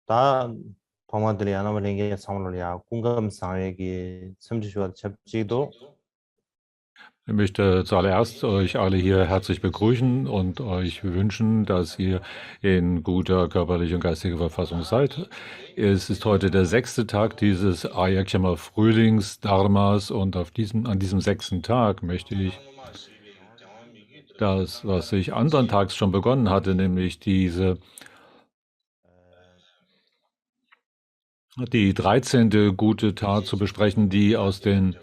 다 동화들이 아나버리게 상물이야 공감상에게 섬지슈와 접지도 Ich möchte zuallererst euch alle hier herzlich begrüßen und euch wünschen, dass ihr in guter körperlicher und geistiger Verfassung seid. Es ist heute der 6. Tag dieses Ayakshama Frühlings-Dharmas und an diesem 6. Tag möchte ich das, was ich anderen Tags schon begonnen hatte, nämlich die 13. gute Tat zu besprechen, die aus der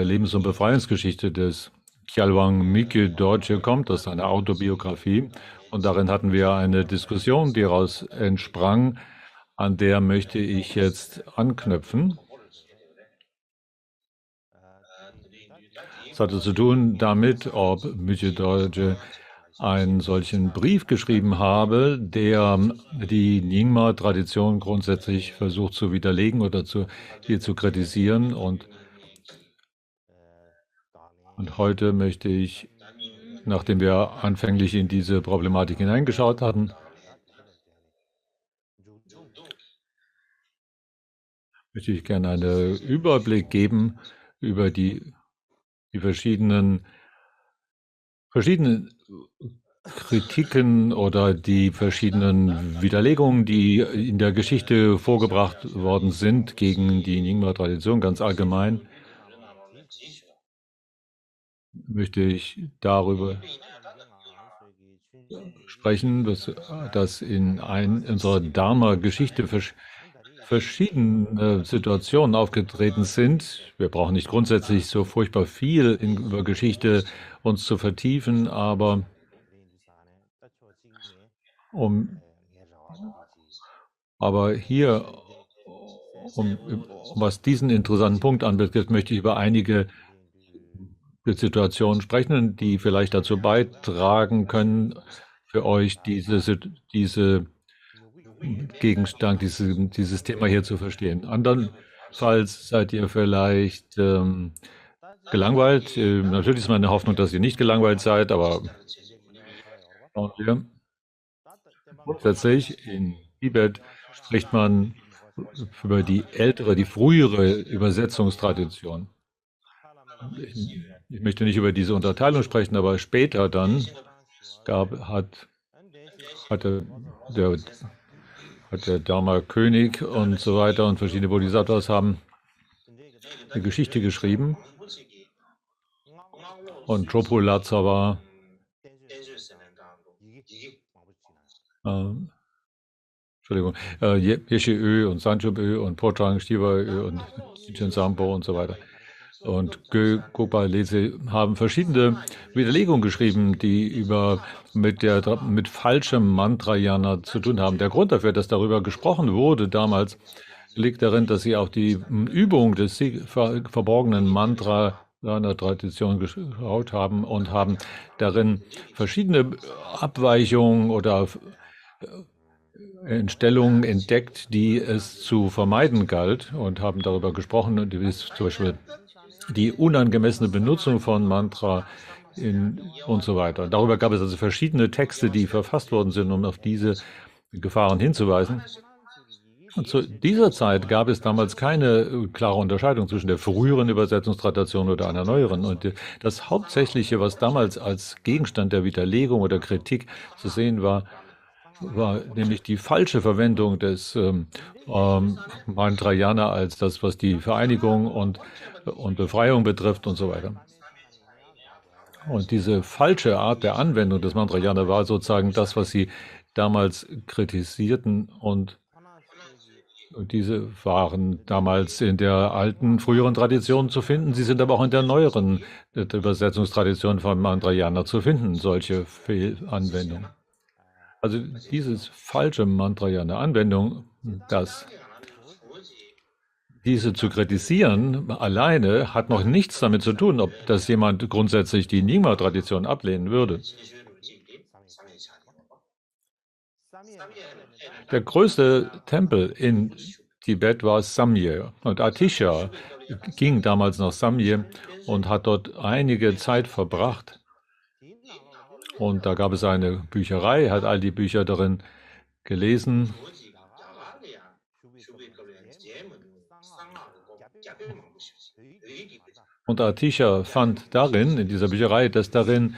Lebens- und Befreiungsgeschichte des Khyalwang Mike Dorje kommt. Das ist eine Autobiografie. Und darin hatten wir eine Diskussion, die daraus entsprang. An der möchte ich jetzt anknüpfen. Es hatte zu tun damit, ob Mike Dorje einen solchen Brief geschrieben habe, der die Nyingma-Tradition grundsätzlich versucht zu widerlegen oder hier zu kritisieren. Und heute möchte ich, nachdem wir anfänglich in diese Problematik hineingeschaut hatten, möchte ich gerne einen Überblick geben über die verschiedenen Kritiken oder die verschiedenen Widerlegungen, die in der Geschichte vorgebracht worden sind gegen die Nyingma-Tradition. Ganz allgemein möchte ich darüber sprechen, dass in unserer Dharma-Geschichte verschiedene Situationen aufgetreten sind. Wir brauchen nicht grundsätzlich so furchtbar viel über Geschichte uns zu vertiefen, aber hier, was diesen interessanten Punkt anbetrifft, möchte ich über einige Situationen sprechen, die vielleicht dazu beitragen können, für euch dieses Thema hier zu verstehen. Andernfalls seid ihr vielleicht gelangweilt. Natürlich ist meine Hoffnung, dass ihr nicht gelangweilt seid, aber schauen wir. Grundsätzlich in Tibet spricht man über die frühere Übersetzungstradition. Ich möchte nicht über diese Unterteilung sprechen, aber später dann hatte der Dharma-König und so weiter und verschiedene Bodhisattvas haben eine Geschichte geschrieben. Und Chopulatsava, Yeshe-Ö und Sanchub-Ö und Pochang Shiva-Ö und Chichen Sampo und so weiter. Und Gopal Lese haben verschiedene Widerlegungen geschrieben, die mit falschem Mantrayana zu tun haben. Der Grund dafür, dass darüber gesprochen wurde damals, liegt darin, dass sie auf die Übung des verborgenen Mantra einer Tradition geschaut haben und haben darin verschiedene Abweichungen oder Entstellungen entdeckt, die es zu vermeiden galt, und haben darüber gesprochen, und zum Beispiel die unangemessene Benutzung von Mantra und so weiter. Darüber gab es also verschiedene Texte, die verfasst worden sind, um auf diese Gefahren hinzuweisen. Und zu dieser Zeit gab es damals keine klare Unterscheidung zwischen der früheren Übersetzungstradition oder einer neueren. Und das Hauptsächliche, was damals als Gegenstand der Widerlegung oder Kritik zu sehen war nämlich die falsche Verwendung des Mantrayana als das, was die Vereinigung und Befreiung betrifft und so weiter. Und diese falsche Art der Anwendung des Mantrayana war sozusagen das, was sie damals kritisierten, und diese waren damals in der alten, früheren Tradition zu finden. Sie sind aber auch in der neueren Übersetzungstradition von Mantrayana zu finden, solche Fehlanwendungen. Also dieses falsche Mantrayana-Anwendung, diese zu kritisieren alleine hat noch nichts damit zu tun, ob das jemand grundsätzlich die Nyingma-Tradition ablehnen würde. Der größte Tempel in Tibet war Samye, und Atisha ging damals nach Samye und hat dort einige Zeit verbracht. Und da gab es eine Bücherei, hat all die Bücher darin gelesen Und Atisha fand darin, in dieser Bücherei, dass darin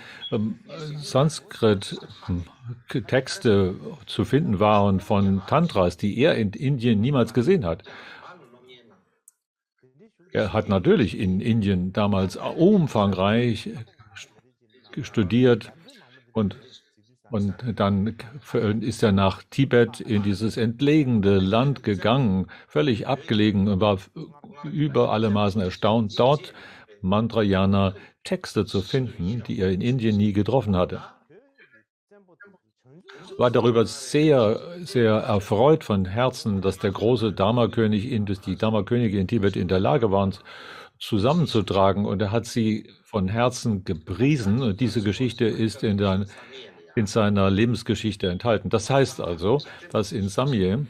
Sanskrit-Texte zu finden waren von Tantras, die er in Indien niemals gesehen hat. Er hat natürlich in Indien damals umfangreich studiert und dann ist er nach Tibet in dieses entlegene Land gegangen, völlig abgelegen und war über alle Maßen erstaunt, dort Mantrayana Texte zu finden, die er in Indien nie getroffen hatte. War darüber sehr, sehr erfreut von Herzen, dass der große Dharma-König, dass die Dharma-Könige in Tibet in der Lage waren, zusammenzutragen. Und er hat sie von Herzen gepriesen. Und diese Geschichte ist in seiner Lebensgeschichte enthalten. Das heißt also, dass in Samye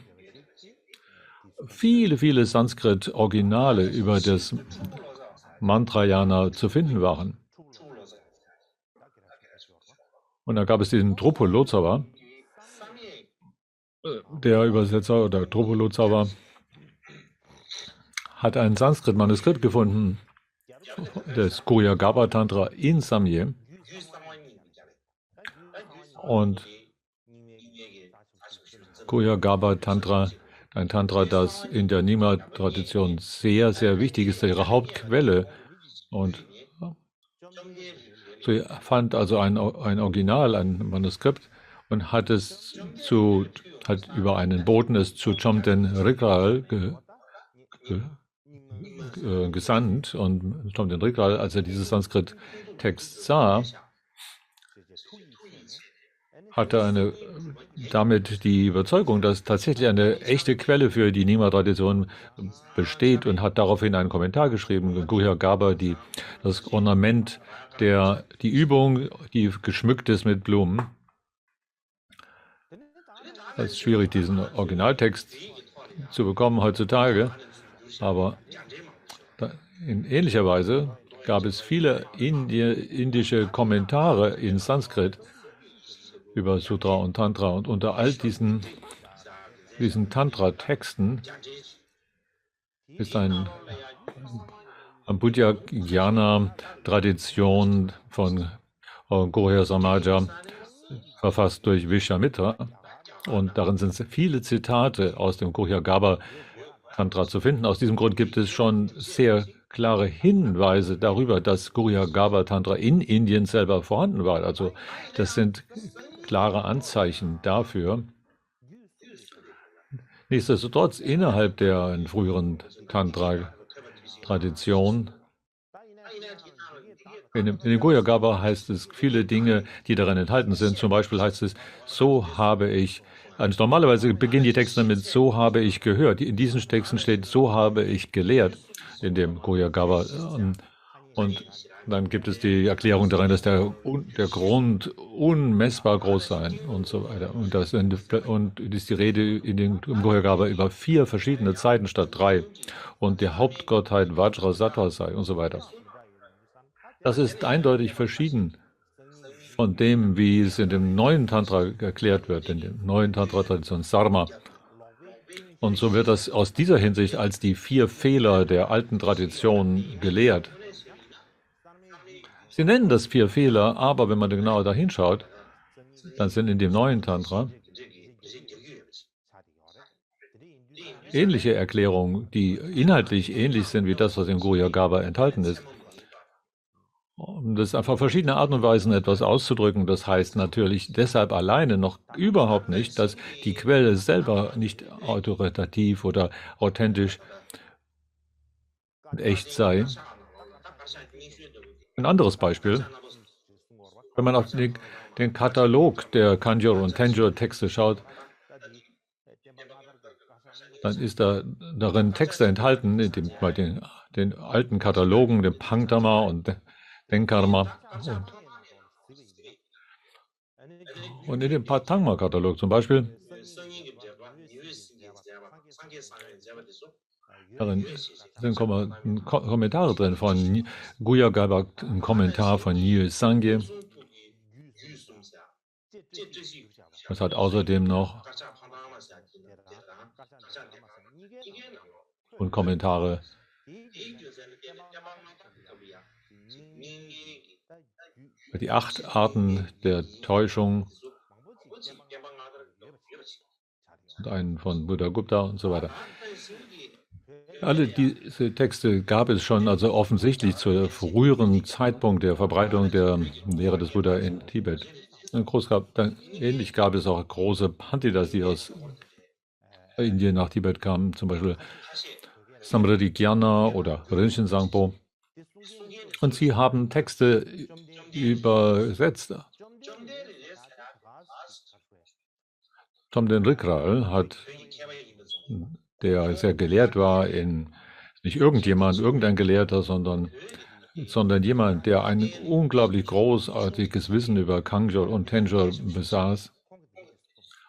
viele, viele Sanskrit-Originale über das Mantrayana zu finden waren. Und da gab es diesen Drupalotsava, der Übersetzer oder Drupalotsava hat ein Sanskrit-Manuskript gefunden, des Guhyagarbha Tantra in Samye. Und Guhyagarbha Tantra, ein Tantra, das in der Nyingma-Tradition sehr, sehr wichtig ist, ihre Hauptquelle. Und sie fand also ein Original, ein Manuskript und hat über einen Boten es zu Chomden Rigral gesandt. Und Chomden Rigral, als er dieses Sanskrit-Text sah, hatte damit die Überzeugung, dass tatsächlich eine echte Quelle für die Nyingma-Tradition besteht und hat daraufhin einen Kommentar geschrieben, Guhyagarbha, das Ornament, die Übung, die geschmückt ist mit Blumen. Es ist schwierig, diesen Originaltext zu bekommen heutzutage, aber in ähnlicher Weise gab es viele indische Kommentare in Sanskrit über Sutra und Tantra. Und unter all diesen Tantra-Texten ist eine Buddha-Jnana-Tradition von Gohya Samaja, verfasst durch Vishwamitra. Und darin sind viele Zitate aus dem Guhyagarbha Tantra zu finden. Aus diesem Grund gibt es schon sehr klare Hinweise darüber, dass Guhyagarbha Tantra in Indien selber vorhanden war. Also das sind klare Anzeichen dafür. Nichtsdestotrotz, innerhalb der früheren Tantra-Tradition, in dem Guhyagarbha heißt es viele Dinge, die darin enthalten sind. Zum Beispiel heißt es, so habe ich, also normalerweise beginnen die Texte damit, so habe ich gehört. In diesen Texten steht, so habe ich gelehrt, in dem Guhyagarbha. Und dann gibt es die Erklärung darin, dass der Grund unmessbar groß sei und so weiter. Und ist die Rede im Guhyagarbha über 4 verschiedene Zeiten statt 3 und die Hauptgottheit Vajrasattva sei und so weiter. Das ist eindeutig verschieden von dem, wie es in dem neuen Tantra erklärt wird, in der neuen Tantra-Tradition Sarma. Und so wird das aus dieser Hinsicht als die 4 Fehler der alten Tradition gelehrt. Sie nennen das 4 Fehler, aber wenn man genauer dahin schaut, dann sind in dem neuen Tantra ähnliche Erklärungen, die inhaltlich ähnlich sind wie das, was im Guhyagarbha enthalten ist. Um das einfach verschiedene Arten und Weisen etwas auszudrücken, das heißt natürlich deshalb alleine noch überhaupt nicht, dass die Quelle selber nicht autoritativ oder authentisch und echt sei. Ein anderes Beispiel, wenn man auf den Katalog der Kanjur und Tenjur Texte schaut, dann ist darin Texte enthalten, bei den alten Katalogen, dem Pangdharma und Denkarma. Und in dem Patangma-Katalog zum Beispiel, darin sind Kommentare drin von Guhyagarbha, ein Kommentar von Nyi Sangye. Es hat außerdem noch und Kommentare Die 8 Arten der Täuschung und einen von Buddha Gupta und so weiter. Alle diese Texte gab es schon, also offensichtlich zu früheren Zeitpunkt der Verbreitung der Lehre des Buddha in Tibet. Ähnlich gab es auch große Panditas, die aus Indien nach Tibet kamen, zum Beispiel Samridhi-Gyana oder Rinchen Sangpo. Und sie haben Texte übersetzt. Tomden Rikral hat, der sehr gelehrt war, nicht irgendein Gelehrter, sondern jemand, der ein unglaublich großartiges Wissen über Kangjor und Tenjor besaß,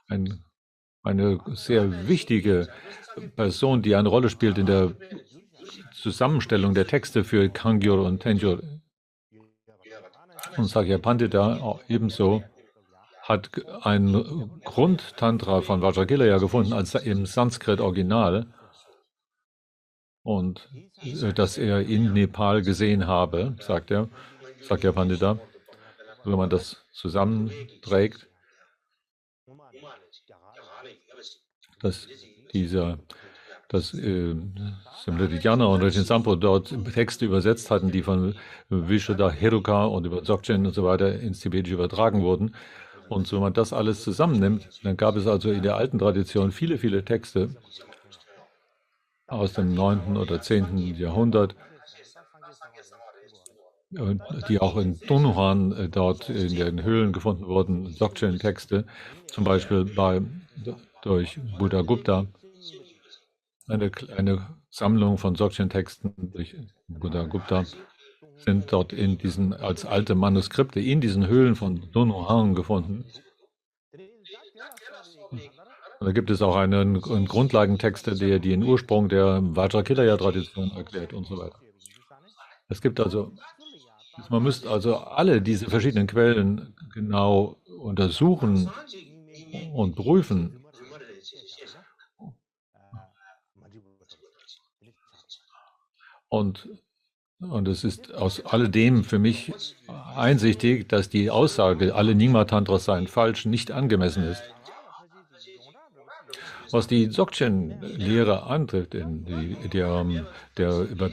eine sehr wichtige Person, die eine Rolle spielt in der Zusammenstellung der Texte für Kangjor und Tenjor. Und Sakya Pandita ebenso hat ein Grundtantra von Vajrayana gefunden als im Sanskrit-Original und das er in Nepal gesehen habe, sagt er, Sakya Pandita. Wenn man das zusammenträgt, dass Simridhyana und Rinchen Sangpo dort Texte übersetzt hatten, die von Vishuddha Heruka und über Dzogchen und so weiter ins Tibetische übertragen wurden. Und wenn man das alles zusammennimmt, dann gab es also in der alten Tradition viele, viele Texte aus dem 9. oder 10. Jahrhundert, die auch in Dunhuan dort in den Höhlen gefunden wurden, Dzogchen-Texte, zum Beispiel durch Buddha Gupta, eine Sammlung von Dzogchen-Texten durch Buddha Gupta sind dort als alte Manuskripte in diesen Höhlen von Dunhuang gefunden. Und da gibt es auch einen Grundlagentext, der den Ursprung der Vajrayana-Tradition erklärt und so weiter. Es gibt also, man müsste also alle diese verschiedenen Quellen genau untersuchen und prüfen. Und es ist aus alledem für mich einsichtig, dass die Aussage, alle Nyingma-Tantras seien falsch, nicht angemessen ist. Was die Dzogchen-Lehre antrifft, der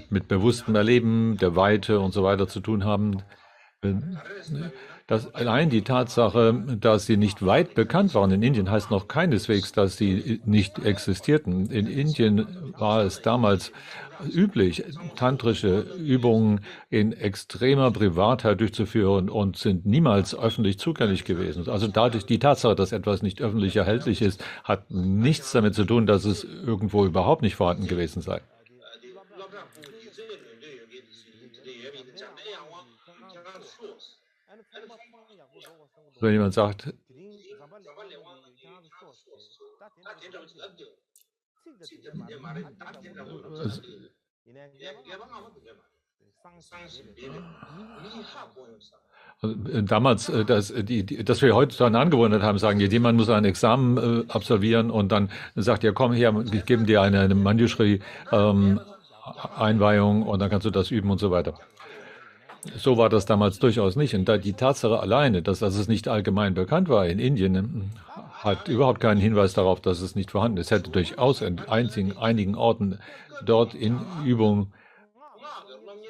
mit bewusstem Erleben, der Weite und so weiter zu tun haben, dass allein die Tatsache, dass sie nicht weit bekannt waren in Indien, heißt noch keineswegs, dass sie nicht existierten. In Indien war es damals üblich, tantrische Übungen in extremer Privatheit durchzuführen und sind niemals öffentlich zugänglich gewesen. Also dadurch die Tatsache, dass etwas nicht öffentlich erhältlich ist, hat nichts damit zu tun, dass es irgendwo überhaupt nicht vorhanden gewesen sei. Wenn jemand sagt, damals, dass wir heutzutage eine Angewohnheit haben, sagen, jemand muss ein Examen absolvieren und dann sagt er, komm her, wir geben dir eine Manjushri-Einweihung und dann kannst du das üben und so weiter. So war das damals durchaus nicht. Und die Tatsache alleine, dass es nicht allgemein bekannt war in Indien, hat überhaupt keinen Hinweis darauf, dass es nicht vorhanden ist. Es hätte durchaus in einigen Orten dort in Übung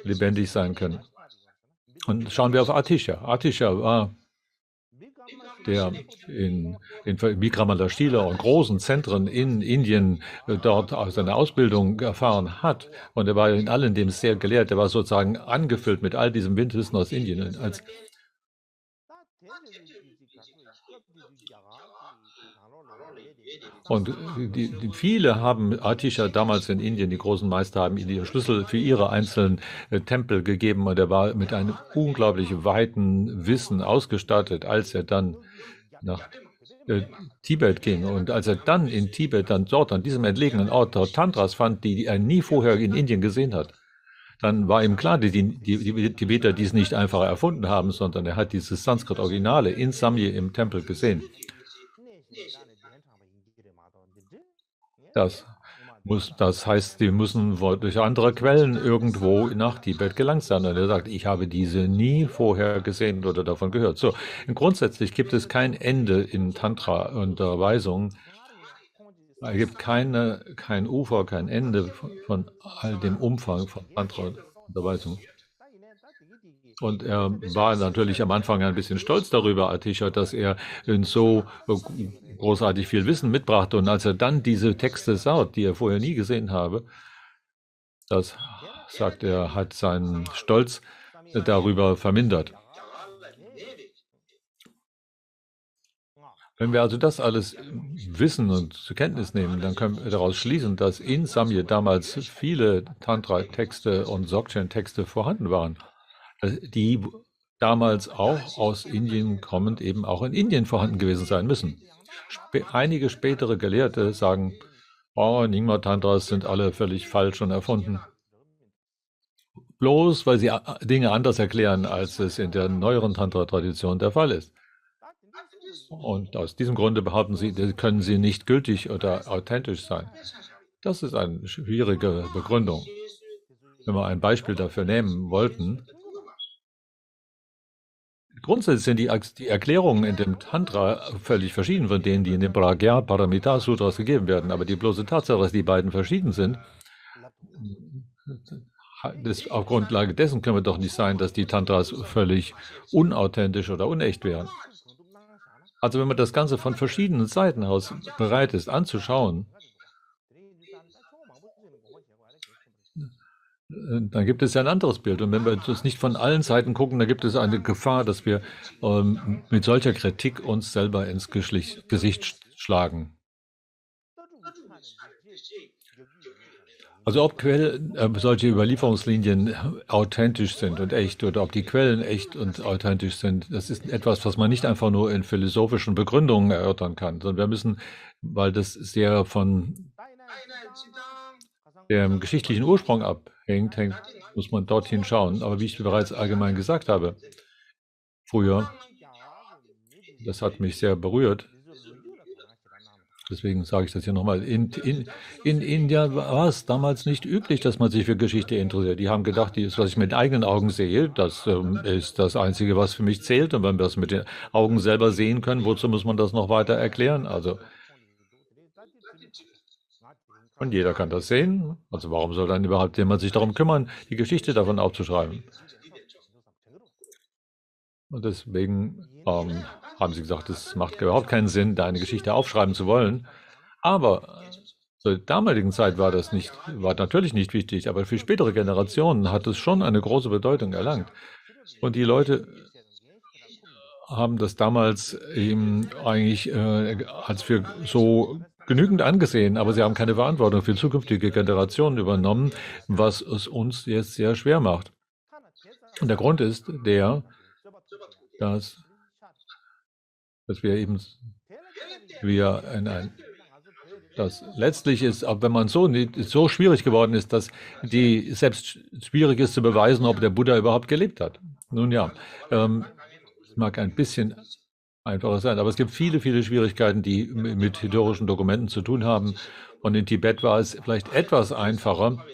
lebendig sein können. Und schauen wir auf Atisha. Atisha war der in Vikramala-Stila und großen Zentren in Indien dort seine Ausbildung erfahren hat. Und er war in allem dem sehr gelehrt. Er war sozusagen angefüllt mit all diesem Windwissen aus Indien. Und viele haben Atisha damals in Indien, die großen Meister haben ihm die Schlüssel für ihre einzelnen Tempel gegeben und er war mit einem unglaublich weiten Wissen ausgestattet, als er dann nach Tibet ging. Und als er dann in Tibet, dann dort an diesem entlegenen Ort dort Tantras fand, die er nie vorher in Indien gesehen hat, dann war ihm klar, dass die Tibeter dies nicht einfach erfunden haben, sondern er hat dieses Sanskrit-Originale in Samye im Tempel gesehen. Das Das heißt, die müssen durch andere Quellen irgendwo nach Tibet gelangt sein. Und er sagt, ich habe diese nie vorher gesehen oder davon gehört. So, grundsätzlich gibt es kein Ende in Tantra-Unterweisung. Es gibt kein Ufer, kein Ende von all dem Umfang von Tantra-Unterweisung. Und er war natürlich am Anfang ein bisschen stolz darüber, Atisha, dass er so großartig viel Wissen mitbrachte. Und als er dann diese Texte sah, die er vorher nie gesehen habe, das, sagt er, hat seinen Stolz darüber vermindert. Wenn wir also das alles wissen und zur Kenntnis nehmen, dann können wir daraus schließen, dass in Samye damals viele Tantra-Texte und Dzogchen-Texte vorhanden waren, die damals auch aus Indien kommend eben auch in Indien vorhanden gewesen sein müssen. Einige spätere Gelehrte sagen, oh, Nyingma-Tantras sind alle völlig falsch und erfunden. Bloß, weil sie Dinge anders erklären, als es in der neueren Tantra-Tradition der Fall ist. Und aus diesem Grunde behaupten sie, können sie nicht gültig oder authentisch sein. Das ist eine schwierige Begründung. Wenn wir ein Beispiel dafür nehmen wollten, grundsätzlich sind die Erklärungen in dem Tantra völlig verschieden von denen, die in den Pragya Paramita Sutras gegeben werden. Aber die bloße Tatsache, dass die beiden verschieden sind, auf Grundlage dessen können wir doch nicht sein, dass die Tantras völlig unauthentisch oder unecht wären. Also wenn man das Ganze von verschiedenen Seiten aus bereit ist anzuschauen, dann gibt es ja ein anderes Bild. Und wenn wir das nicht von allen Seiten gucken, dann gibt es eine Gefahr, dass wir mit solcher Kritik uns selber ins Gesicht schlagen. Also ob solche Überlieferungslinien authentisch sind und echt oder ob die Quellen echt und authentisch sind, das ist etwas, was man nicht einfach nur in philosophischen Begründungen erörtern kann, sondern wir müssen, weil das sehr von dem geschichtlichen Ursprung abhängt, muss man dorthin schauen. Aber wie ich bereits allgemein gesagt habe, früher, das hat mich sehr berührt, deswegen sage ich das hier nochmal, in Indien war es damals nicht üblich, dass man sich für Geschichte interessiert. Die haben gedacht, was ich mit eigenen Augen sehe, das ist das Einzige, was für mich zählt. Und wenn wir das mit den Augen selber sehen können, wozu muss man das noch weiter erklären? Also, und jeder kann das sehen. Also warum soll dann überhaupt jemand sich darum kümmern, die Geschichte davon aufzuschreiben? Und deswegen haben sie gesagt, es macht überhaupt keinen Sinn, da eine Geschichte aufschreiben zu wollen. Aber zur damaligen Zeit war natürlich nicht wichtig, aber für spätere Generationen hat es schon eine große Bedeutung erlangt. Und die Leute haben das damals eben eigentlich als für so genügend angesehen, aber sie haben keine Verantwortung für zukünftige Generationen übernommen, was es uns jetzt sehr schwer macht. Und der Grund ist dass wir eben das letztlich ist, aber wenn man so schwierig geworden ist, dass selbst schwierig ist zu beweisen, ob der Buddha überhaupt gelebt hat. Nun ja, es mag ein bisschen einfacher sein, aber es gibt viele, viele Schwierigkeiten, die mit historischen Dokumenten zu tun haben. Und in Tibet war es vielleicht etwas einfacher.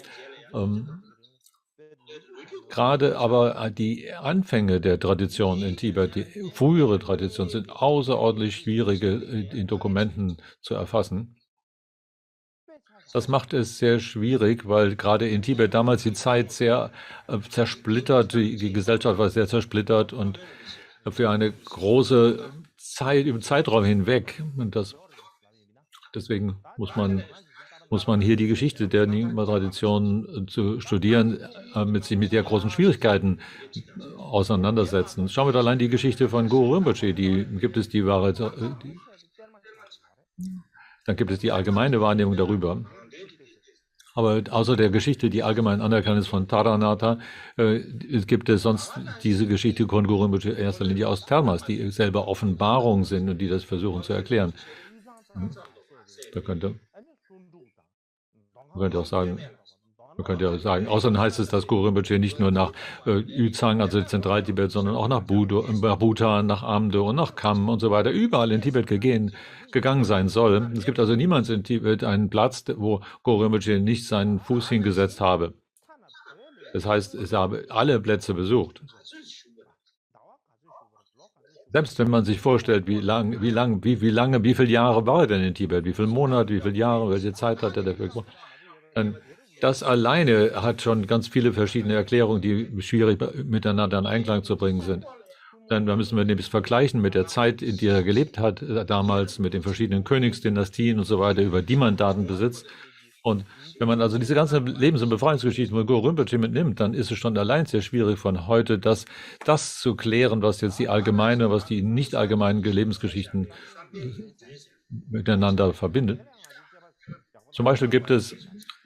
Gerade aber die Anfänge der Tradition in Tibet, die frühere Tradition, sind außerordentlich schwierige in Dokumenten zu erfassen. Das macht es sehr schwierig, weil gerade in Tibet damals die Zeit sehr zersplittert, die Gesellschaft war sehr zersplittert und für eine große Zeit, im Zeitraum hinweg. Und deswegen muss man hier die Geschichte der Nyingma-Tradition zu studieren, sich mit sehr großen Schwierigkeiten auseinandersetzen. Schauen wir da allein die Geschichte von Guru Rinpoche, dann gibt es die allgemeine Wahrnehmung darüber. Aber außer der Geschichte, die allgemein anerkannt ist von Taranatha, gibt es sonst diese Geschichte von Guru Rinpoche in erster Linie aus Thermas, die selber Offenbarungen sind und die das versuchen zu erklären. Da könnte auch sagen, Man könnte ja sagen, außerdem heißt es, dass Guru Rinpoche nicht nur nach Yuzhang, also Zentraltibet, sondern auch nach Bhutan, nach Amdo und nach Kham und so weiter, überall in Tibet gegangen sein soll. Es gibt also niemals in Tibet einen Platz, wo Guru Rinpoche nicht seinen Fuß hingesetzt habe. Das heißt, es habe alle Plätze besucht. Selbst wenn man sich vorstellt, wie viele Jahre war er denn in Tibet, wie viele Monate, wie viele Jahre, welche Zeit hat er dafür gebraucht, dann das alleine hat schon ganz viele verschiedene Erklärungen, die schwierig miteinander in Einklang zu bringen sind. Dann müssen wir nämlich vergleichen mit der Zeit, in der er gelebt hat, damals mit den verschiedenen Königsdynastien und so weiter, über die man Daten besitzt. Und wenn man also diese ganzen Lebens- und Befreiungsgeschichten von Guru Rinpoche mitnimmt, dann ist es schon allein sehr schwierig von heute, das zu klären, was jetzt die allgemeine, was die nicht allgemeinen Lebensgeschichten miteinander verbindet. Zum Beispiel gibt es,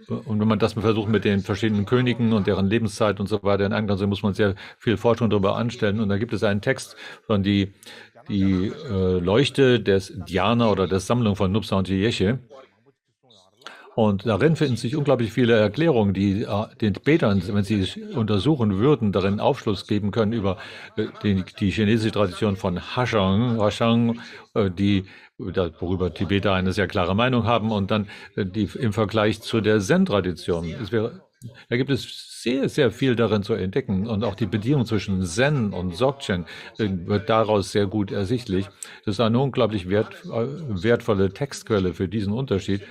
und wenn man das versucht mit den verschiedenen Königen und deren Lebenszeit und so weiter in Einklang zu bringen, muss man sehr viel Forschung darüber anstellen. Und da gibt es einen Text von die Leuchte des Dhyana oder der Sammlung von Nubsang Yeshe. Und darin finden sich unglaublich viele Erklärungen, die den Tibetern, wenn sie es untersuchen würden, darin Aufschluss geben können über die chinesische Tradition von Hashang, worüber Tibeter eine sehr klare Meinung haben, und dann im Vergleich zu der Zen-Tradition. Da gibt es sehr, sehr viel darin zu entdecken, und auch die Beziehung zwischen Zen und Dzogchen wird daraus sehr gut ersichtlich. Das ist eine unglaublich wertvolle Textquelle für diesen Unterschied.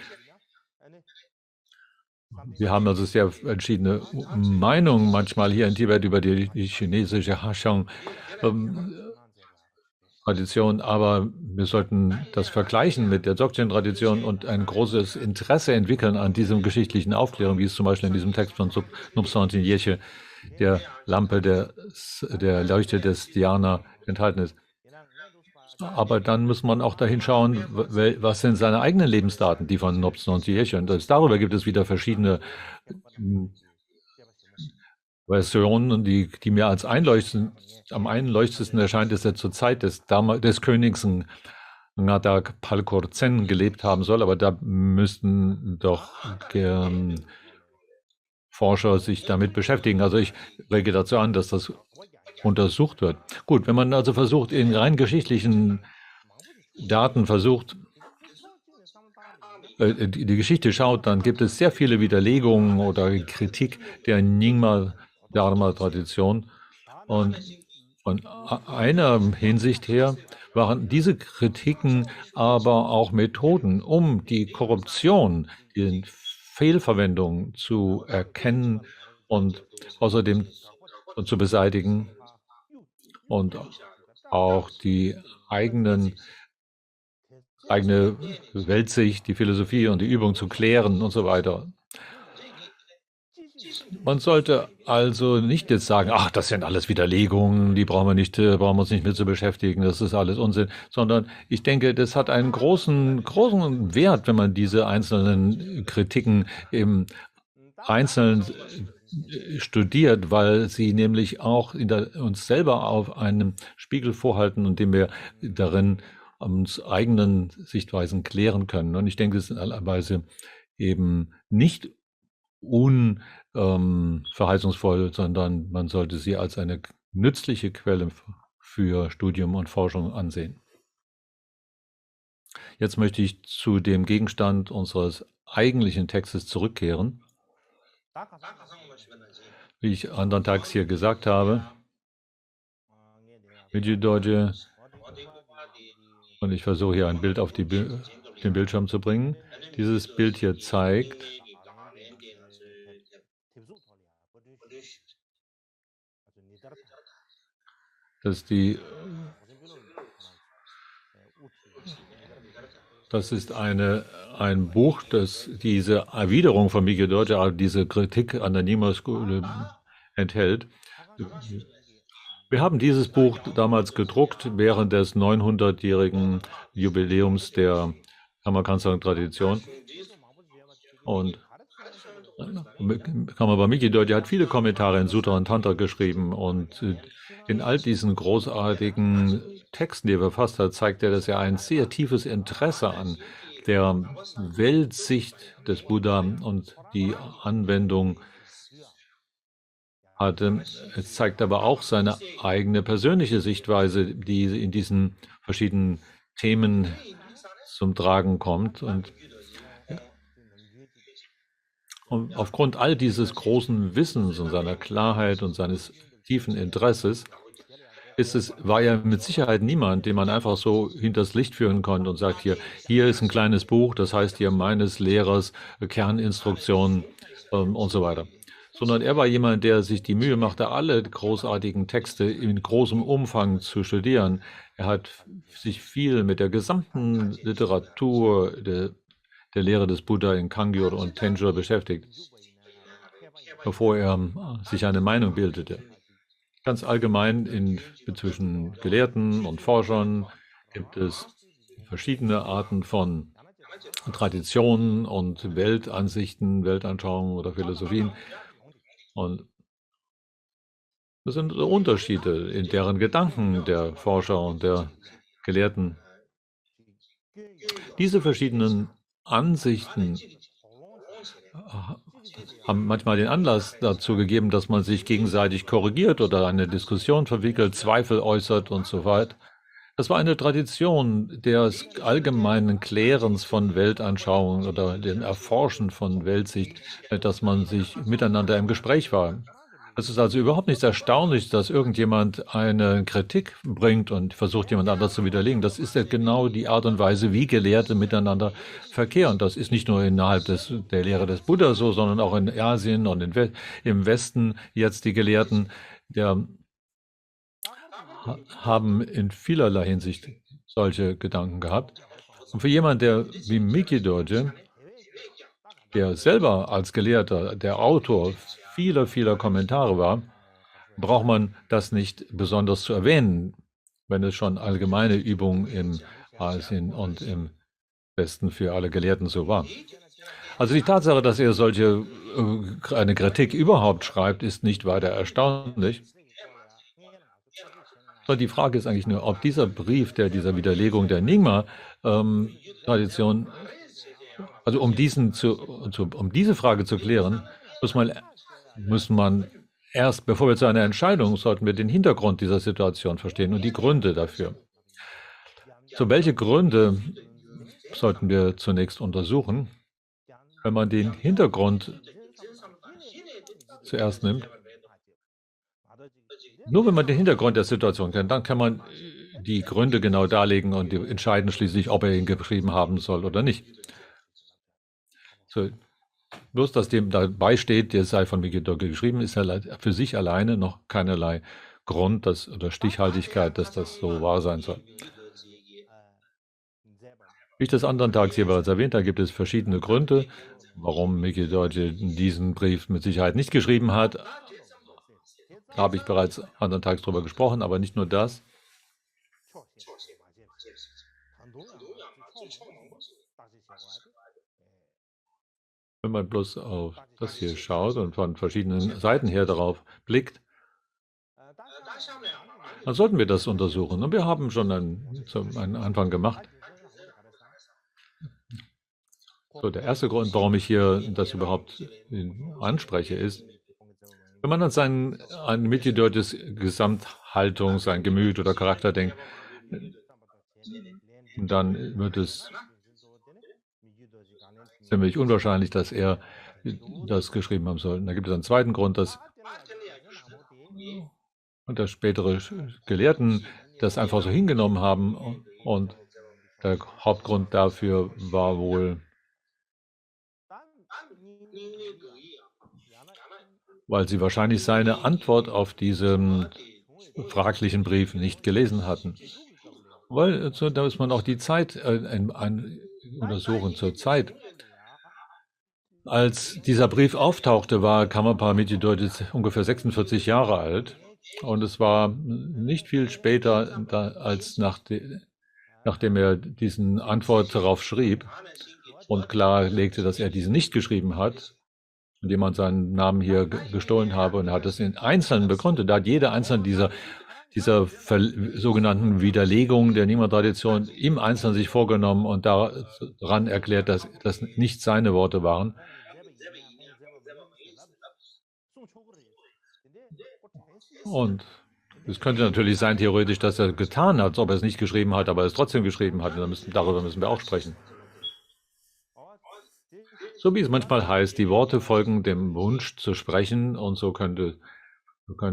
Wir haben also sehr verschiedene Meinungen manchmal hier in Tibet über die chinesische Hashang-Tradition, aber wir sollten das vergleichen mit der Dzogchen-Tradition und ein großes Interesse entwickeln an diesem geschichtlichen Aufklärung, wie es zum Beispiel in diesem Text von Nubsang Yeshe, der Lampe der Leuchte des Dhyana, enthalten ist. Aber dann muss man auch dahin schauen, was sind seine eigenen Lebensdaten, die von Nubsang Yeshe. Und darüber gibt es wieder verschiedene Versionen, die mir als am einleuchtendsten erscheint, ist er zur Zeit des Königs Ngadak Palkor Zen gelebt haben soll. Aber da müssten doch Forscher sich damit beschäftigen. Also ich rege dazu an, dass das untersucht wird. Gut, wenn man also versucht, in rein geschichtlichen Daten die Geschichte schaut, dann gibt es sehr viele Widerlegungen oder Kritik der Nyingma-Dharma-Tradition. Und von einer Hinsicht her waren diese Kritiken aber auch Methoden, um die Korruption, die Fehlverwendung zu erkennen und außerdem zu beseitigen, und auch die eigene Weltsicht, die Philosophie und die Übung zu klären und so weiter. Man sollte also nicht jetzt sagen, ach, das sind alles Widerlegungen, die brauchen wir uns nicht mit zu beschäftigen, das ist alles Unsinn, sondern ich denke, das hat einen großen Wert, wenn man diese einzelnen Kritiken im Einzelnen studiert, weil sie nämlich auch uns selber auf einem Spiegel vorhalten, und dem wir darin uns eigenen Sichtweisen klären können. Und ich denke, es ist in aller Weise eben nicht unverheißungsvoll, sondern man sollte sie als eine nützliche Quelle für Studium und Forschung ansehen. Jetzt möchte ich zu dem Gegenstand unseres eigentlichen Textes zurückkehren. Wie ich anderen Tags hier gesagt habe, Vigyi Dorje, und ich versuche hier ein Bild auf den Bildschirm zu bringen. Dieses Bild hier zeigt das ist ein Buch, das diese Erwiderung von Vigyi Dorje, diese Kritik an der Nyingma-Schule enthält. Wir haben dieses Buch damals gedruckt während des 900-jährigen Jubiläums der Karma-Kanzler-Tradition. Und Karmapa Vigyi Dorje hat viele Kommentare in Sutra und Tantra geschrieben, und in all diesen großartigen Texten, die er verfasst hat, zeigt er, dass er ein sehr tiefes Interesse an der Weltsicht des Buddha und die Anwendung hatte. Es zeigt aber auch seine eigene persönliche Sichtweise, die in diesen verschiedenen Themen zum Tragen kommt. Und aufgrund all dieses großen Wissens und seiner Klarheit und seines tiefen Interesses war er mit Sicherheit niemand, den man einfach so hinters Licht führen konnte und sagt, hier ist ein kleines Buch, das heißt hier meines Lehrers Kerninstruktionen und so weiter. Sondern er war jemand, der sich die Mühe machte, alle großartigen Texte in großem Umfang zu studieren. Er hat sich viel mit der gesamten Literatur der Lehre des Buddha in Kangyur und Tenjor beschäftigt, bevor er sich eine Meinung bildete. Ganz allgemein zwischen Gelehrten und Forschern gibt es verschiedene Arten von Traditionen und Weltansichten, Weltanschauungen oder Philosophien. Und das sind Unterschiede in deren Gedanken der Forscher und der Gelehrten. Diese verschiedenen Ansichten haben manchmal den Anlass dazu gegeben, dass man sich gegenseitig korrigiert oder eine Diskussion verwickelt, Zweifel äußert und so weiter. Das war eine Tradition des allgemeinen Klärens von Weltanschauungen oder dem Erforschen von Weltsicht, dass man sich miteinander im Gespräch war. Es ist also überhaupt nichts Erstaunliches, dass irgendjemand eine Kritik bringt und versucht, jemand anders zu widerlegen. Das ist ja genau die Art und Weise, wie Gelehrte miteinander verkehren. Das ist nicht nur innerhalb der Lehre des Buddha so, sondern auch in Asien und im Westen jetzt die Gelehrten, haben in vielerlei Hinsicht solche Gedanken gehabt. Und für jemanden, der wie Miki Dorje, der selber als Gelehrter, der Autor vieler Kommentare war, braucht man das nicht besonders zu erwähnen, wenn es schon allgemeine Übung in Asien und im Westen für alle Gelehrten so war. Also die Tatsache, dass er eine Kritik überhaupt schreibt, ist nicht weiter erstaunlich. Die Frage ist eigentlich nur, ob dieser Brief, dieser Widerlegung der Nyingma-Tradition, also um diese Frage zu klären, muss man erst, bevor wir zu einer Entscheidung, sollten wir den Hintergrund dieser Situation verstehen und die Gründe dafür. So, welche Gründe sollten wir zunächst untersuchen? Wenn man den Hintergrund zuerst nimmt, nur wenn man den Hintergrund der Situation kennt, dann kann man die Gründe genau darlegen und entscheiden schließlich, ob er ihn geschrieben haben soll oder nicht. So, bloß, dass dem dabei steht, der sei von Miki Dorje geschrieben, ist ja für sich alleine noch keinerlei Grund oder Stichhaltigkeit, dass das so wahr sein soll. Wie ich das anderen Tags hier bereits erwähnt habe, gibt es verschiedene Gründe, warum Miki Dorje diesen Brief mit Sicherheit nicht geschrieben hat. Da habe ich bereits anderen Tags drüber gesprochen, aber nicht nur das. Wenn man bloß auf das hier schaut und von verschiedenen Seiten her darauf blickt, dann sollten wir das untersuchen. Und wir haben schon einen Anfang gemacht. So, der erste Grund, warum ich hier das überhaupt anspreche, ist, wenn man an Miki Dorjes Gesamthaltung, sein Gemüt oder Charakter denkt, dann wird es ziemlich unwahrscheinlich, dass er das geschrieben haben soll. Da gibt es einen zweiten Grund, dass spätere Gelehrten das einfach so hingenommen haben, und der Hauptgrund dafür war wohl, weil sie wahrscheinlich seine Antwort auf diesen fraglichen Brief nicht gelesen hatten. Weil da muss man auch die Zeit untersuchen. Zur Zeit, als dieser Brief auftauchte, war Karmapa Miki Dorje ungefähr 46 Jahre alt. Und es war nicht viel später, als nachdem er diesen Antwort darauf schrieb und klarlegte, dass er diesen nicht geschrieben hat, und jemand seinen Namen hier gestohlen habe, und er hat es in Einzelnen begründet. Da hat jeder einzelne dieser sogenannten Widerlegung der Nyingma-Tradition im Einzelnen sich vorgenommen und daran erklärt, dass das nicht seine Worte waren. Und es könnte natürlich sein, theoretisch, dass er getan hat, als ob er es nicht geschrieben hat, aber es trotzdem geschrieben hat. Und darüber müssen wir auch sprechen. So wie es manchmal heißt, die Worte folgen dem Wunsch zu sprechen, und so könnte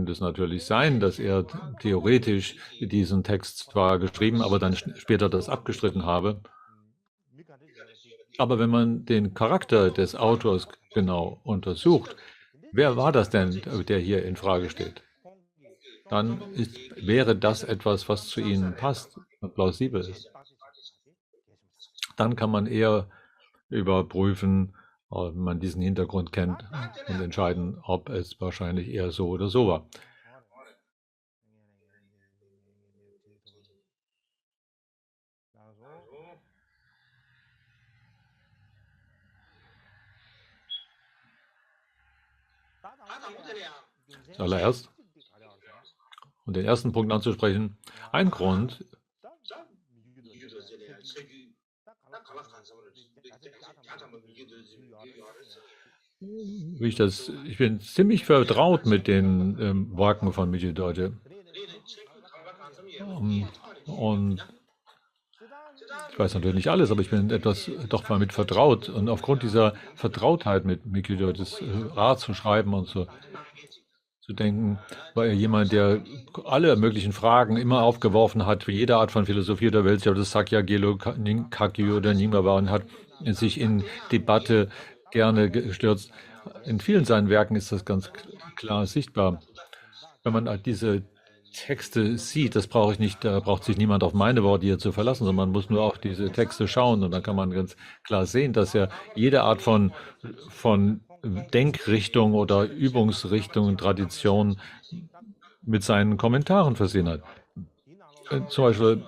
es natürlich sein, dass er theoretisch diesen Text zwar geschrieben, aber dann später das abgestritten habe. Aber wenn man den Charakter des Autors genau untersucht, wer war das denn, der hier in Frage steht? Dann wäre das etwas, was zu Ihnen passt und plausibel ist. Dann kann man eher überprüfen, wenn man diesen Hintergrund kennt, und entscheiden, ob es wahrscheinlich eher so oder so war. Zuallererst, um den ersten Punkt anzusprechen, ein Grund, ich bin ziemlich vertraut mit den Werken von Mickey Dorje. Und ich weiß natürlich nicht alles, aber ich bin etwas doch mal mit vertraut. Und aufgrund dieser Vertrautheit mit Mickey Dorjes Art zu schreiben und zu denken, war er jemand, der alle möglichen Fragen immer aufgeworfen hat, für jede Art von Philosophie der Welt, ob das Sakya, Gelo, Kakyu oder Nyingma war, und hat sich in Debatte gerne gestürzt. In vielen seinen Werken ist das ganz klar sichtbar. Wenn man diese Texte sieht, das brauche ich nicht, da braucht sich niemand auf meine Worte hier zu verlassen, sondern man muss nur auf diese Texte schauen, und dann kann man ganz klar sehen, dass er jede Art von Denkrichtung oder Übungsrichtung, Tradition mit seinen Kommentaren versehen hat. Zum Beispiel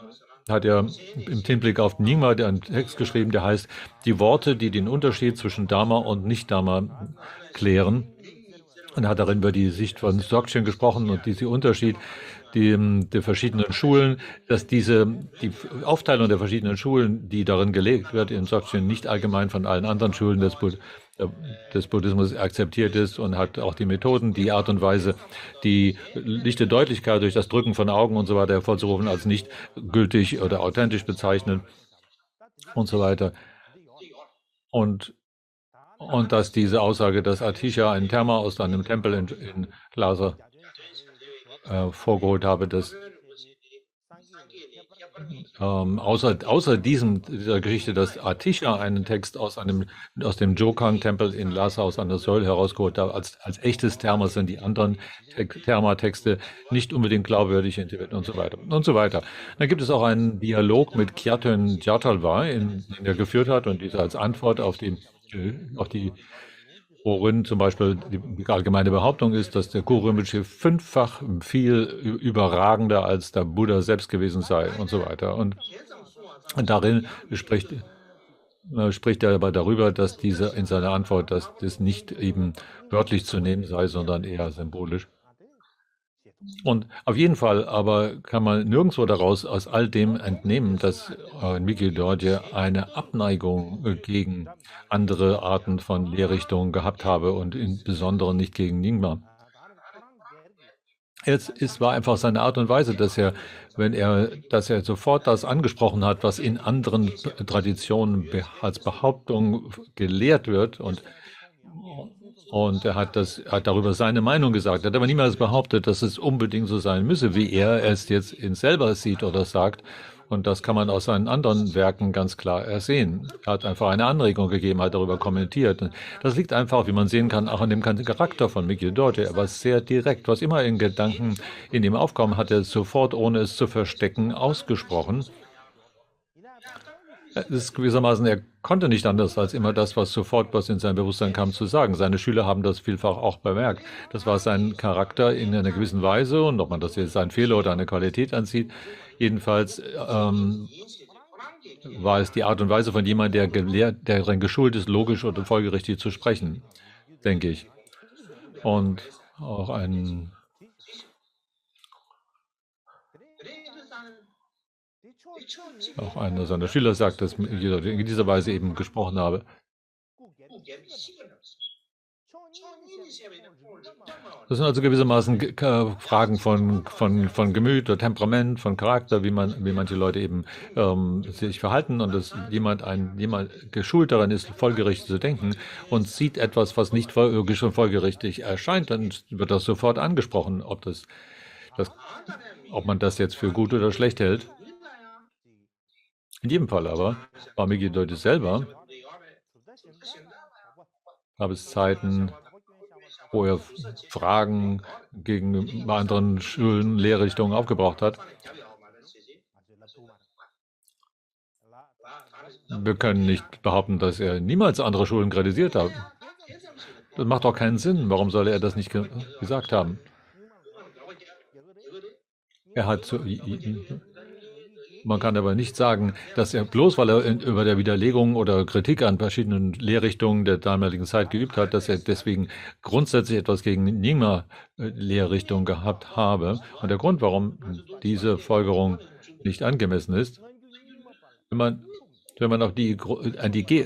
hat er im Hinblick auf Nyingma einen Text geschrieben, der heißt, die Worte, die den Unterschied zwischen Dharma und Nicht-Dharma klären. Und er hat darin über die Sicht von Dzogchen gesprochen und diesen Unterschied der verschiedenen Schulen, dass die Aufteilung der verschiedenen Schulen, die darin gelegt wird, in Dzogchen nicht allgemein von allen anderen Schulen des Buddhismus akzeptiert ist, und hat auch die Methoden, die Art und Weise, die lichte Deutlichkeit durch das Drücken von Augen und so weiter hervorzurufen, als nicht gültig oder authentisch bezeichnet und so weiter. Und dass diese Aussage, dass Atisha einen Therma aus einem Tempel in Lhasa vorgeholt habe, dass außer dieser Geschichte, dass Atisha einen Text aus dem Jokan-Tempel in Lhasa aus einer Säule herausgeholt hat, als echtes Therma, sind die anderen Therma-Texte nicht unbedingt glaubwürdig in Tibet und so weiter und so weiter. Dann gibt es auch einen Dialog mit Kyatön Jatalwa, den er geführt hat, und dieser als Antwort auf die worin zum Beispiel die allgemeine Behauptung ist, dass der Guru Rinpoche 5-fach viel überragender als der Buddha selbst gewesen sei und so weiter. Und darin spricht er aber darüber, dass in seiner Antwort, dass das nicht eben wörtlich zu nehmen sei, sondern eher symbolisch. Und auf jeden Fall aber kann man nirgendwo daraus aus all dem entnehmen, dass Mickey Dorje eine Abneigung gegen andere Arten von Lehrrichtungen gehabt habe, und insbesondere nicht gegen Nyingma. Es war einfach seine Art und Weise, dass er sofort das angesprochen hat, was in anderen Traditionen als Behauptung gelehrt wird, und er hat darüber seine Meinung gesagt. Er hat aber niemals behauptet, dass es unbedingt so sein müsse, wie er es jetzt selber sieht oder sagt. Und das kann man aus seinen anderen Werken ganz klar ersehen. Er hat einfach eine Anregung gegeben, hat darüber kommentiert. Und das liegt einfach, wie man sehen kann, auch an dem Charakter von Mickey Dorje. Er war sehr direkt. Was immer in Gedanken in ihm aufkam, hat er sofort, ohne es zu verstecken, ausgesprochen. Es ist gewissermaßen, er konnte nicht anders, als immer das, was in sein Bewusstsein kam, zu sagen. Seine Schüler haben das vielfach auch bemerkt. Das war sein Charakter in einer gewissen Weise, und ob man das jetzt einen Fehler oder eine Qualität ansieht, jedenfalls war es die Art und Weise von jemandem, der darin geschult ist, logisch oder folgerichtig zu sprechen, denke ich. Und auch Auch einer seiner Schüler sagt, dass ich in dieser Weise eben gesprochen habe. Das sind also gewissermaßen Fragen von Gemüt oder Temperament, von Charakter, wie manche Leute eben sich verhalten und dass jemand geschult darin ist, folgerichtig zu denken und sieht etwas, was nicht logisch und folgerichtig erscheint, dann wird das sofort angesprochen, ob man das jetzt für gut oder schlecht hält. In jedem Fall aber war Miki Deutsch selber, gab es Zeiten, wo er Fragen gegen anderen Schulen, Lehrrichtungen aufgebracht hat. Wir können nicht behaupten, dass er niemals andere Schulen kritisiert hat. Das macht doch keinen Sinn. Warum soll er das nicht gesagt haben? Man kann aber nicht sagen, dass er bloß, weil er über der Widerlegung oder Kritik an verschiedenen Lehrrichtungen der damaligen Zeit geübt hat, dass er deswegen grundsätzlich etwas gegen Nyingma-Lehrrichtung gehabt habe. Und der Grund, warum diese Folgerung nicht angemessen ist, wenn man auf die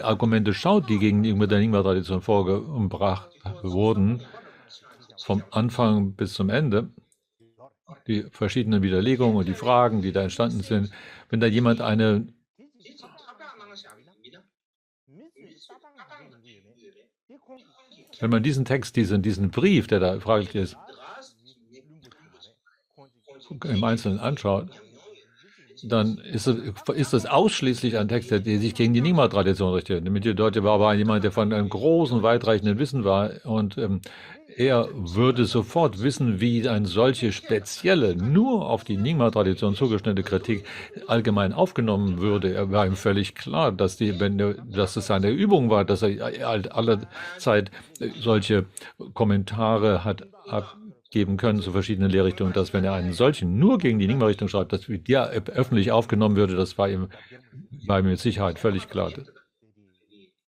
Argumente schaut, die gegen der Nyingma-Tradition vorgebracht wurden, vom Anfang bis zum Ende, die verschiedenen Widerlegungen und die Fragen, die da entstanden sind, wenn da jemand wenn man diesen Text, diesen Brief, der da fraglich ist, im Einzelnen anschaut, dann ist das ausschließlich ein Text, der sich gegen die Nyingma-Tradition richtet. Der Deutsche war aber jemand, der von einem großen, weitreichenden Wissen war und er würde sofort wissen, wie eine solche spezielle, nur auf die Nyingma-Tradition zugeschnittene Kritik allgemein aufgenommen würde. Er war ihm völlig klar, dass es seine Übung war, dass er alle Zeit solche Kommentare hat abgeben können zu verschiedenen Lehrrichtungen, dass wenn er einen solchen nur gegen die Nyingma-Richtung schreibt, dass der öffentlich aufgenommen würde, das war ihm mit Sicherheit völlig klar.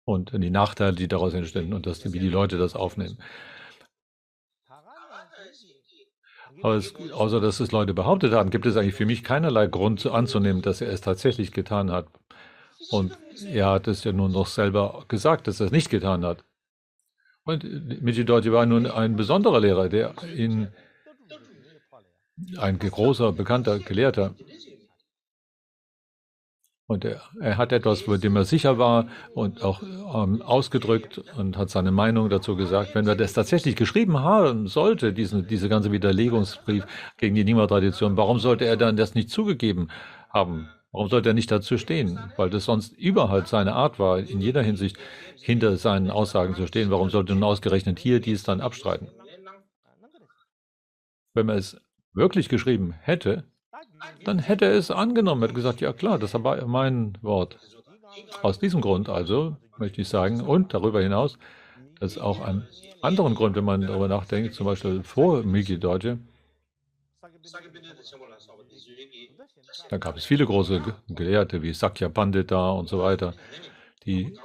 Und die Nachteile, die daraus entstehen und wie die Leute das aufnehmen. Aber außer dass es Leute behauptet haben, gibt es eigentlich für mich keinerlei Grund anzunehmen, dass er es tatsächlich getan hat. Und er hat es ja nun noch selber gesagt, dass er es nicht getan hat. Und Miki Deutsch war nun ein besonderer Lehrer, ein großer, bekannter Gelehrter. Und er hat etwas, bei dem er sicher war und auch ausgedrückt und hat seine Meinung dazu gesagt. Wenn er das tatsächlich geschrieben haben sollte, diese ganze Widerlegungsbrief gegen die Nyingma-Tradition, warum sollte er dann das nicht zugegeben haben? Warum sollte er nicht dazu stehen? Weil das sonst überhaupt seine Art war, in jeder Hinsicht hinter seinen Aussagen zu stehen. Warum sollte nun ausgerechnet hier dies dann abstreiten? Wenn man es wirklich geschrieben hätte, dann hätte er es angenommen, hätte gesagt, ja klar, das war mein Wort. Aus diesem Grund also, möchte ich sagen, und darüber hinaus, das ist auch ein anderen Grund, wenn man darüber nachdenkt, zum Beispiel vor Miki Deutsche, da gab es viele große Gelehrte wie Sakya Pandita und so weiter, die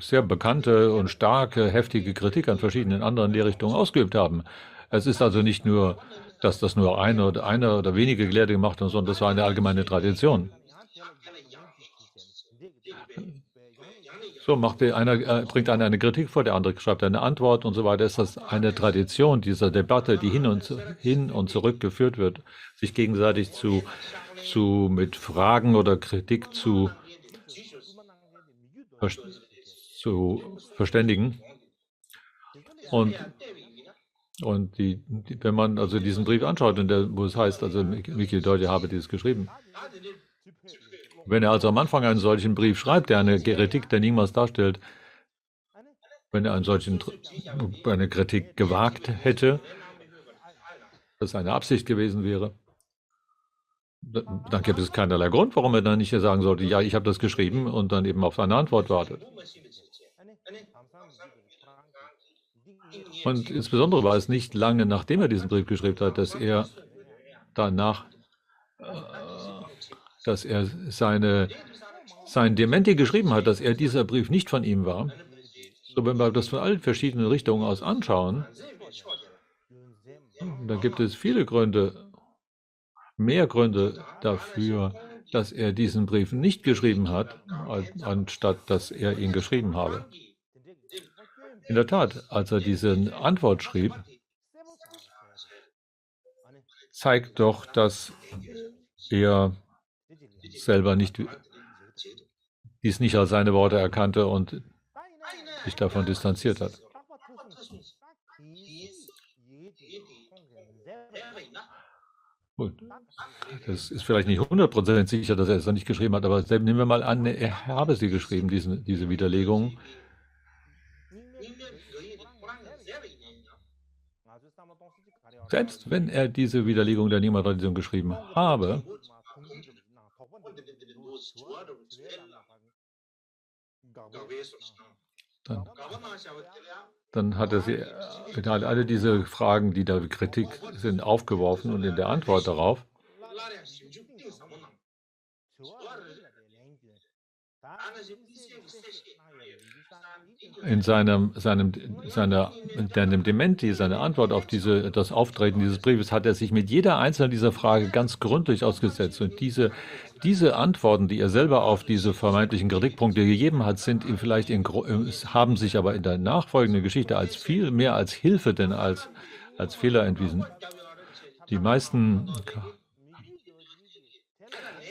sehr bekannte und starke, heftige Kritik an verschiedenen anderen Lehrrichtungen ausgeübt haben. Es ist also nicht nur, dass das nur einer oder wenige Gelehrte gemacht haben, sondern das war eine allgemeine Tradition. So bringt einer eine Kritik vor, der andere schreibt eine Antwort und so weiter. Ist das eine Tradition dieser Debatte, die hin und zurück geführt wird, sich gegenseitig mit Fragen oder Kritik zu verständigen. Und wenn man also diesen Brief anschaut, wo es heißt, also Miki Deutsche habe dieses geschrieben. Wenn er also am Anfang einen solchen Brief schreibt, der eine Kritik der Nyingmas darstellt, wenn er eine Kritik gewagt hätte, dass eine Absicht gewesen wäre, dann gibt es keinerlei Grund, warum er dann nicht sagen sollte, ja, ich habe das geschrieben und dann eben auf eine Antwort wartet. Und insbesondere war es nicht lange, nachdem er diesen Brief geschrieben hat, dass er sein Dementi geschrieben hat, dass dieser Brief nicht von ihm war. So, wenn wir das von allen verschiedenen Richtungen aus anschauen, dann gibt es viele Gründe, mehr Gründe dafür, dass er diesen Brief nicht geschrieben hat, anstatt dass er ihn geschrieben habe. In der Tat, als er diese Antwort schrieb, zeigt doch, dass er selber dies nicht als seine Worte erkannte und sich davon distanziert hat. Gut. Das ist vielleicht nicht 100% sicher, dass er es noch nicht geschrieben hat, aber nehmen wir mal an, er habe sie geschrieben, diese Widerlegung. Selbst wenn er diese Widerlegung der Nyingma-Tradition geschrieben habe, dann hat er alle diese Fragen, die da Kritik sind, aufgeworfen und in der Antwort darauf in seinem Dementi, seine Antwort auf das Auftreten dieses Briefes, hat er sich mit jeder einzelnen dieser Fragen ganz gründlich ausgesetzt. Und diese Antworten, die er selber auf diese vermeintlichen Kritikpunkte gegeben hat, haben sich aber in der nachfolgenden Geschichte als viel mehr als Hilfe denn als Fehler entwiesen. Die meisten.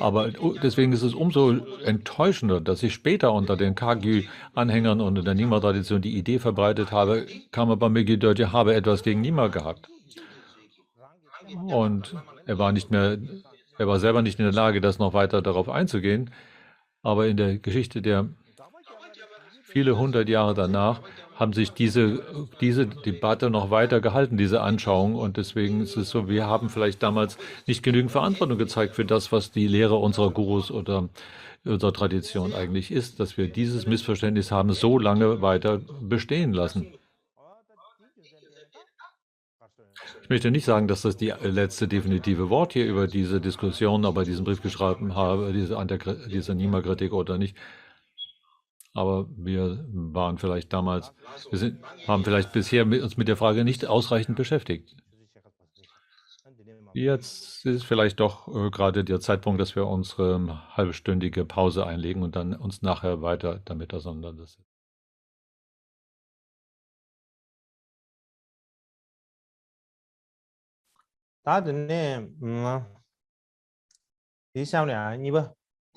Aber deswegen ist es umso enttäuschender, dass ich später unter den Kagyu-Anhängern und in der Nyingma-Tradition die Idee verbreitet habe, Karmapa Megiddo Dorje habe etwas gegen Nyingma gehabt. Und er war selber nicht in der Lage, das noch weiter darauf einzugehen. Aber in der Geschichte der viele hundert Jahre danach haben sich diese Debatte noch weiter gehalten, diese Anschauung. Und deswegen ist es so, wir haben vielleicht damals nicht genügend Verantwortung gezeigt für das, was die Lehre unserer Gurus oder unserer Tradition eigentlich ist, dass wir dieses Missverständnis haben so lange weiter bestehen lassen. Ich möchte nicht sagen, dass das die letzte definitive Wort hier über diese Diskussion, ob er diesen Brief geschrieben habe, diese Nyingma-Kritik oder nicht. Aber wir waren vielleicht damals, haben vielleicht bisher uns mit der Frage nicht ausreichend beschäftigt. Jetzt ist vielleicht doch gerade der Zeitpunkt, dass wir unsere halbstündige Pause einlegen und dann uns nachher weiter damit auseinandersetzen.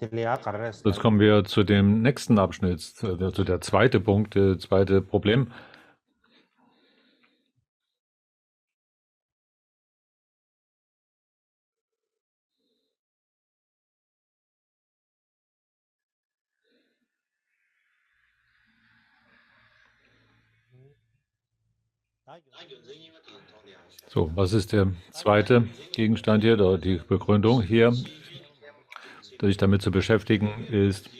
Jetzt kommen wir zu dem nächsten Abschnitt, zu der zweite Punkt, das zweite Problem. So, was ist der zweite Gegenstand hier, oder die Begründung hier, sich damit zu beschäftigen, ist,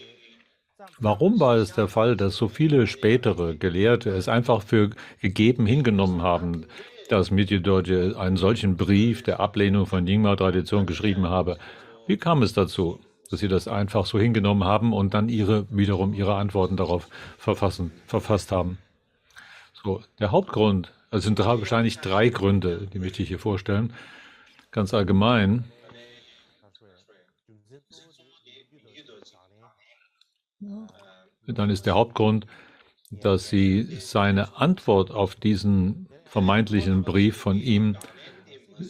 warum war es der Fall, dass so viele spätere Gelehrte es einfach für gegeben hingenommen haben, dass Megiddo Dorje einen solchen Brief der Ablehnung von Nyingma-Tradition geschrieben habe? Wie kam es dazu, dass sie das einfach so hingenommen haben und dann wiederum ihre Antworten darauf verfasst haben? So, der Hauptgrund, es sind wahrscheinlich drei Gründe, die möchte ich hier vorstellen. Ganz allgemein. Dann ist der Hauptgrund, dass sie seine Antwort auf diesen vermeintlichen Brief von ihm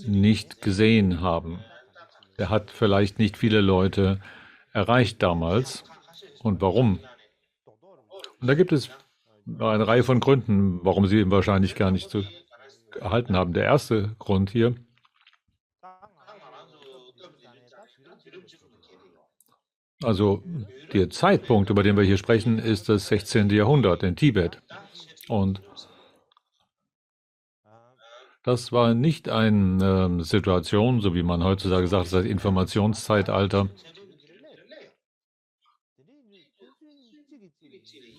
nicht gesehen haben. Er hat vielleicht nicht viele Leute erreicht damals. Und warum? Und da gibt es eine Reihe von Gründen, warum sie ihn wahrscheinlich gar nicht so erhalten haben. Der erste Grund hier, also der Zeitpunkt, über den wir hier sprechen, ist das 16. Jahrhundert in Tibet. Und das war nicht eine Situation, so wie man heutzutage sagt, das Informationszeitalter.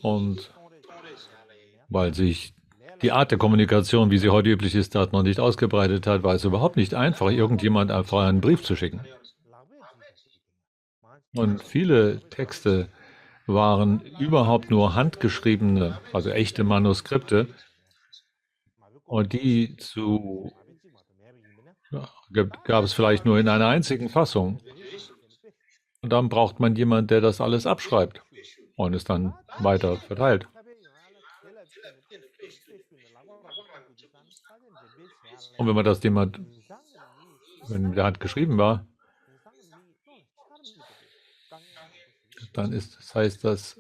Und weil sich die Art der Kommunikation, wie sie heute üblich ist, dort noch nicht ausgebreitet hat, war es überhaupt nicht einfach, irgendjemand einfach einen Brief zu schicken. Und viele Texte waren überhaupt nur handgeschriebene, also echte Manuskripte, und die gab es vielleicht nur in einer einzigen Fassung. Und dann braucht man jemanden, der das alles abschreibt und es dann weiter verteilt. Und wenn man das jemand, wenn der Hand geschrieben war, dann heißt das,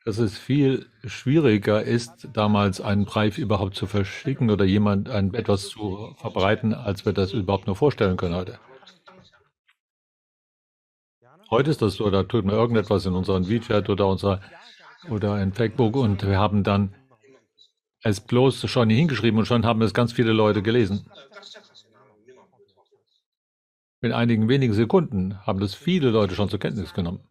dass es viel schwieriger ist, damals einen Brief überhaupt zu verschicken oder etwas zu verbreiten, als wir das überhaupt nur vorstellen können heute. Heute ist das so, da tut man irgendetwas in unseren WeChat oder in Facebook und wir haben dann es bloß schon hingeschrieben und schon haben es ganz viele Leute gelesen. In einigen wenigen Sekunden haben das viele Leute schon zur Kenntnis genommen.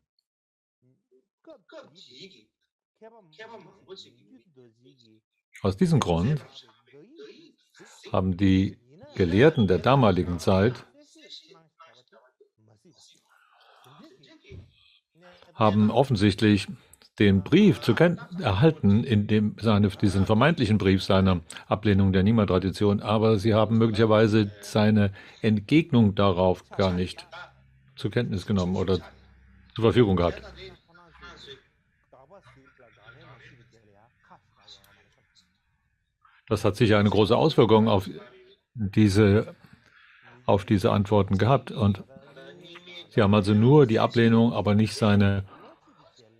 Aus diesem Grund haben die Gelehrten der damaligen Zeit offensichtlich den Brief erhalten, diesen vermeintlichen Brief seiner Ablehnung der Nyingma-Tradition, aber sie haben möglicherweise seine Entgegnung darauf gar nicht zur Kenntnis genommen oder zur Verfügung gehabt. Das hat sicher eine große Auswirkung auf diese Antworten gehabt. Und sie haben also nur die Ablehnung, aber nicht seine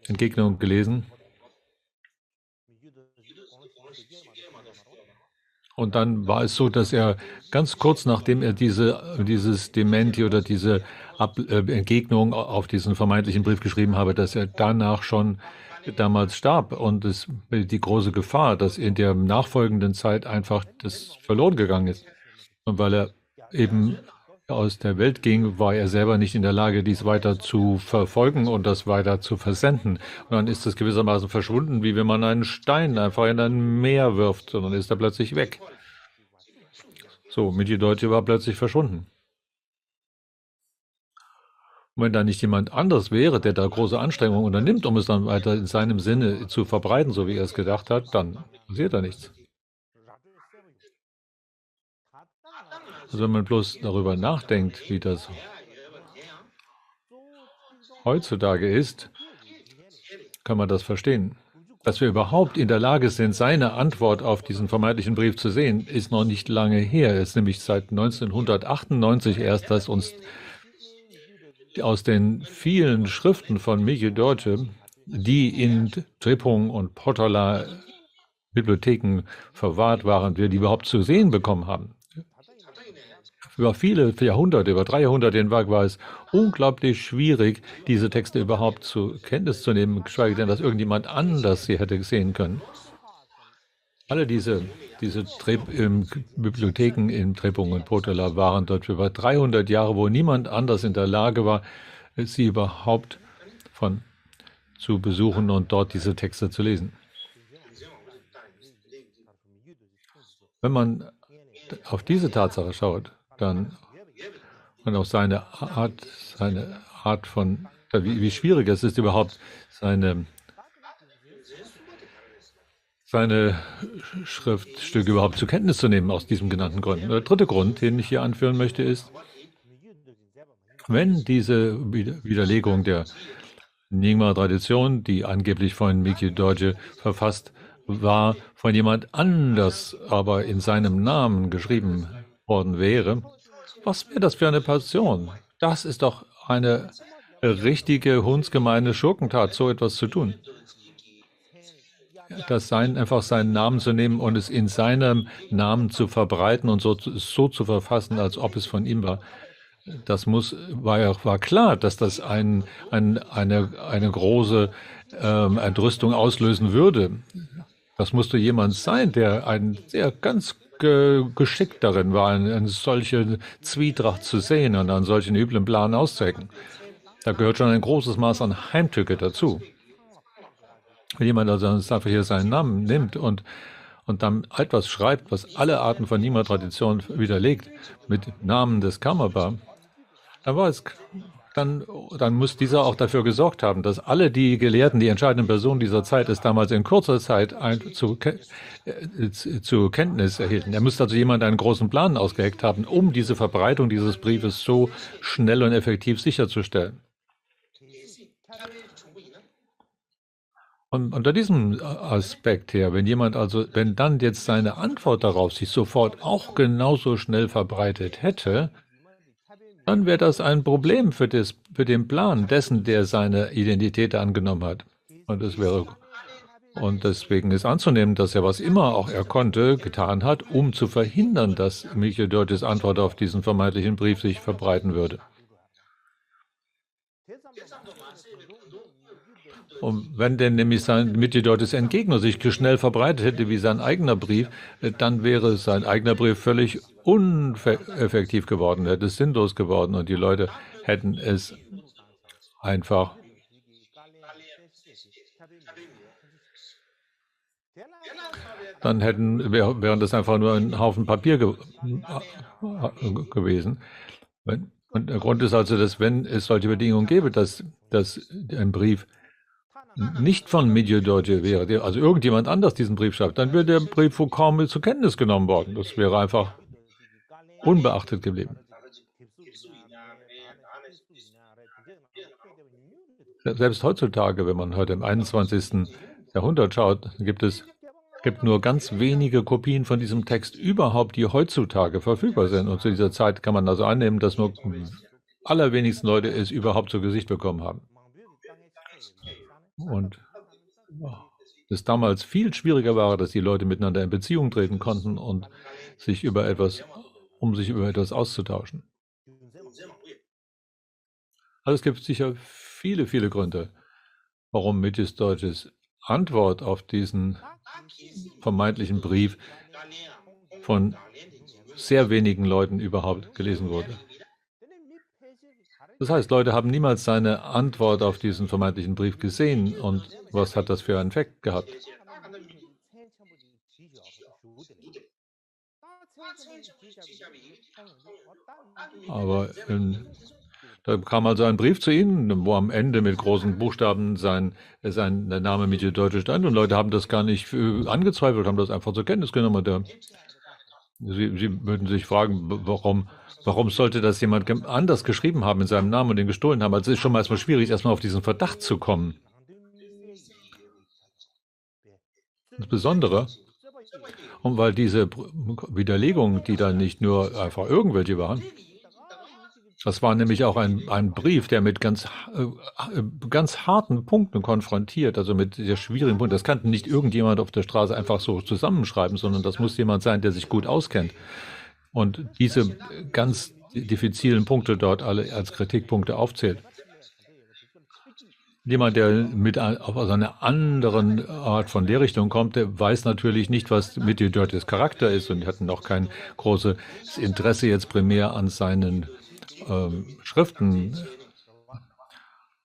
Entgegnung gelesen. Und dann war es so, dass er ganz kurz nachdem er dieses Dementi oder diese Entgegnung auf diesen vermeintlichen Brief geschrieben habe, dass er danach schon damals starb. Und die große Gefahr, dass in der nachfolgenden Zeit einfach das verloren gegangen ist. Und weil er eben aus der Welt ging, war er selber nicht in der Lage, dies weiter zu verfolgen und das weiter zu versenden. Und dann ist es gewissermaßen verschwunden, wie wenn man einen Stein einfach in ein Meer wirft, und dann ist er plötzlich weg. So, Michi Deutsche war plötzlich verschwunden. Und wenn da nicht jemand anderes wäre, der da große Anstrengungen unternimmt, um es dann weiter in seinem Sinne zu verbreiten, so wie er es gedacht hat, dann passiert da nichts. Also wenn man bloß darüber nachdenkt, wie das heutzutage ist, kann man das verstehen. Dass wir überhaupt in der Lage sind, seine Antwort auf diesen vermeintlichen Brief zu sehen, ist noch nicht lange her. Es ist nämlich seit 1998 erst, dass uns aus den vielen Schriften von Michi Deutsche, die in Drepung und Potala Bibliotheken verwahrt waren, wir die überhaupt zu sehen bekommen haben. Über viele Jahrhunderte, über 3 Jahrhunderte hinweg war es unglaublich schwierig, diese Texte überhaupt zur Kenntnis zu nehmen, geschweige denn, dass irgendjemand anders sie hätte sehen können. Alle diese Bibliotheken in Drepung und Potala waren dort für über 300 Jahre, wo niemand anders in der Lage war, sie überhaupt zu besuchen und dort diese Texte zu lesen. Wenn man auf diese Tatsache schaut, dann und auf seine Art von, wie schwierig es ist, überhaupt seine Schriftstücke überhaupt zur Kenntnis zu nehmen, aus diesem genannten Grund. Der dritte Grund, den ich hier anführen möchte, ist, wenn diese Widerlegung der Nyingma-Tradition, die angeblich von Michi Deutsche verfasst war, von jemand anders aber in seinem Namen geschrieben worden wäre, was wäre das für eine Passion? Das ist doch eine richtige hundsgemeine Schurkentat, so etwas zu tun. Einfach seinen Namen zu nehmen und es in seinem Namen zu verbreiten und so zu verfassen, als ob es von ihm war. Das war klar, dass das eine große Entrüstung auslösen würde. Das musste jemand sein, der ganz geschickt darin war, eine solche Zwietracht zu sehen und einen solchen üblen Plan auszuhecken. Da gehört schon ein großes Maß an Heimtücke dazu. Wenn jemand also einfach hier seinen Namen nimmt und dann etwas schreibt, was alle Arten von Nyingma-Tradition widerlegt, mit Namen des Karmapa, dann war es dann muss dieser auch dafür gesorgt haben, dass alle die Gelehrten, die entscheidenden Personen dieser Zeit es damals in kurzer Zeit zur Kenntnis erhielten. Er müsste also jemand einen großen Plan ausgeheckt haben, um diese Verbreitung dieses Briefes so schnell und effektiv sicherzustellen. Und unter diesem Aspekt her, wenn dann jetzt seine Antwort darauf sich sofort auch genauso schnell verbreitet hätte, dann wäre das ein Problem für den Plan dessen, der seine Identität angenommen hat. Und deswegen ist anzunehmen, dass er was immer auch er konnte, getan hat, um zu verhindern, dass Michedotes Antwort auf diesen vermeintlichen Brief sich verbreiten würde. Und wenn denn nämlich sein Michedotes Entgegner sich schnell verbreitet hätte wie sein eigener Brief, dann wäre sein eigener Brief völlig uneffektiv geworden, hätte es sinnlos geworden und die Leute hätten es einfach wären das einfach nur ein Haufen Papier gewesen. Und der Grund ist also, dass wenn es solche Bedingungen gäbe, dass ein Brief nicht von Michedote wäre, also irgendjemand anders diesen Brief schreibt, dann wäre der Brief wohl kaum zur Kenntnis genommen worden. Das wäre einfach unbeachtet geblieben. Selbst heutzutage, wenn man heute im 21. Jahrhundert schaut, gibt nur ganz wenige Kopien von diesem Text überhaupt, die heutzutage verfügbar sind. Und zu dieser Zeit kann man also annehmen, dass nur allerwenigsten Leute es überhaupt zu Gesicht bekommen haben. Und es damals viel schwieriger war, dass die Leute miteinander in Beziehung treten konnten und sich über etwas auszutauschen. Also es gibt sicher viele, viele Gründe, warum Michedotes Antwort auf diesen vermeintlichen Brief von sehr wenigen Leuten überhaupt gelesen wurde. Das heißt, Leute haben niemals seine Antwort auf diesen vermeintlichen Brief gesehen. Und was hat das für einen Effekt gehabt? Aber da kam also ein Brief zu ihnen, wo am Ende mit großen Buchstaben der Name Michedote stand. Und Leute haben das gar nicht angezweifelt, haben das einfach zur Kenntnis genommen. Sie würden sich fragen, warum sollte das jemand anders geschrieben haben in seinem Namen und den gestohlen haben? Also es ist schon mal erstmal schwierig, erstmal auf diesen Verdacht zu kommen. Insbesondere, und weil diese Widerlegungen, die dann nicht nur einfach irgendwelche waren, das war nämlich auch ein Brief, der mit ganz harten Punkten konfrontiert, also mit sehr schwierigen Punkten. Das kann nicht irgendjemand auf der Straße einfach so zusammenschreiben, sondern das muss jemand sein, der sich gut auskennt. Und diese ganz diffizilen Punkte dort alle als Kritikpunkte aufzählt. Jemand, der aus einer anderen Art von Lehrrichtung kommt, der weiß natürlich nicht, was Michedotes Charakter ist und hat noch kein großes Interesse jetzt primär an seinen Schriften.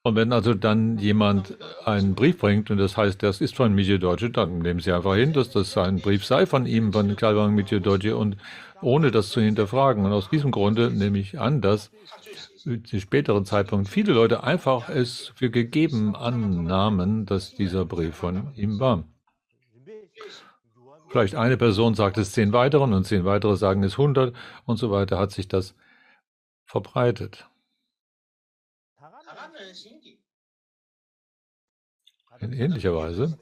Und wenn also dann jemand einen Brief bringt und das heißt, das ist von Michedote, dann nehmen Sie einfach hin, dass das ein Brief sei von ihm, von Karl von Michedote, und ohne das zu hinterfragen. Und aus diesem Grunde nehme ich an, dass zu späteren Zeitpunkt viele Leute einfach es für gegeben annahmen, dass dieser Brief von ihm war. Vielleicht eine Person sagt es 10 weiteren und 10 weitere sagen es 100 und so weiter, hat sich das verbreitet. In ähnlicher Weise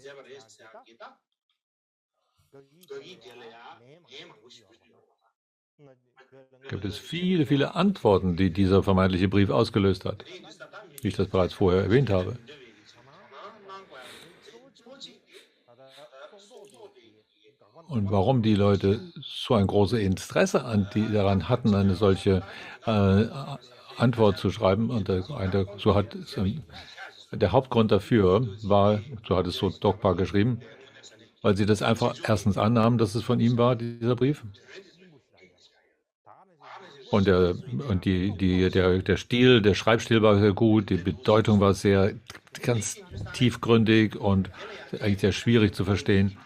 gibt es viele, viele Antworten, die dieser vermeintliche Brief ausgelöst hat, wie ich das bereits vorher erwähnt habe. Und warum die Leute so ein großes Interesse daran hatten, eine solche Antwort zu schreiben, und der Hauptgrund dafür war, so hat es so Dokpa geschrieben, weil sie das einfach erstens annahmen, dass es von ihm war, dieser Brief. Und der Schreibstil war sehr gut, die Bedeutung war ganz tiefgründig und eigentlich sehr schwierig zu verstehen.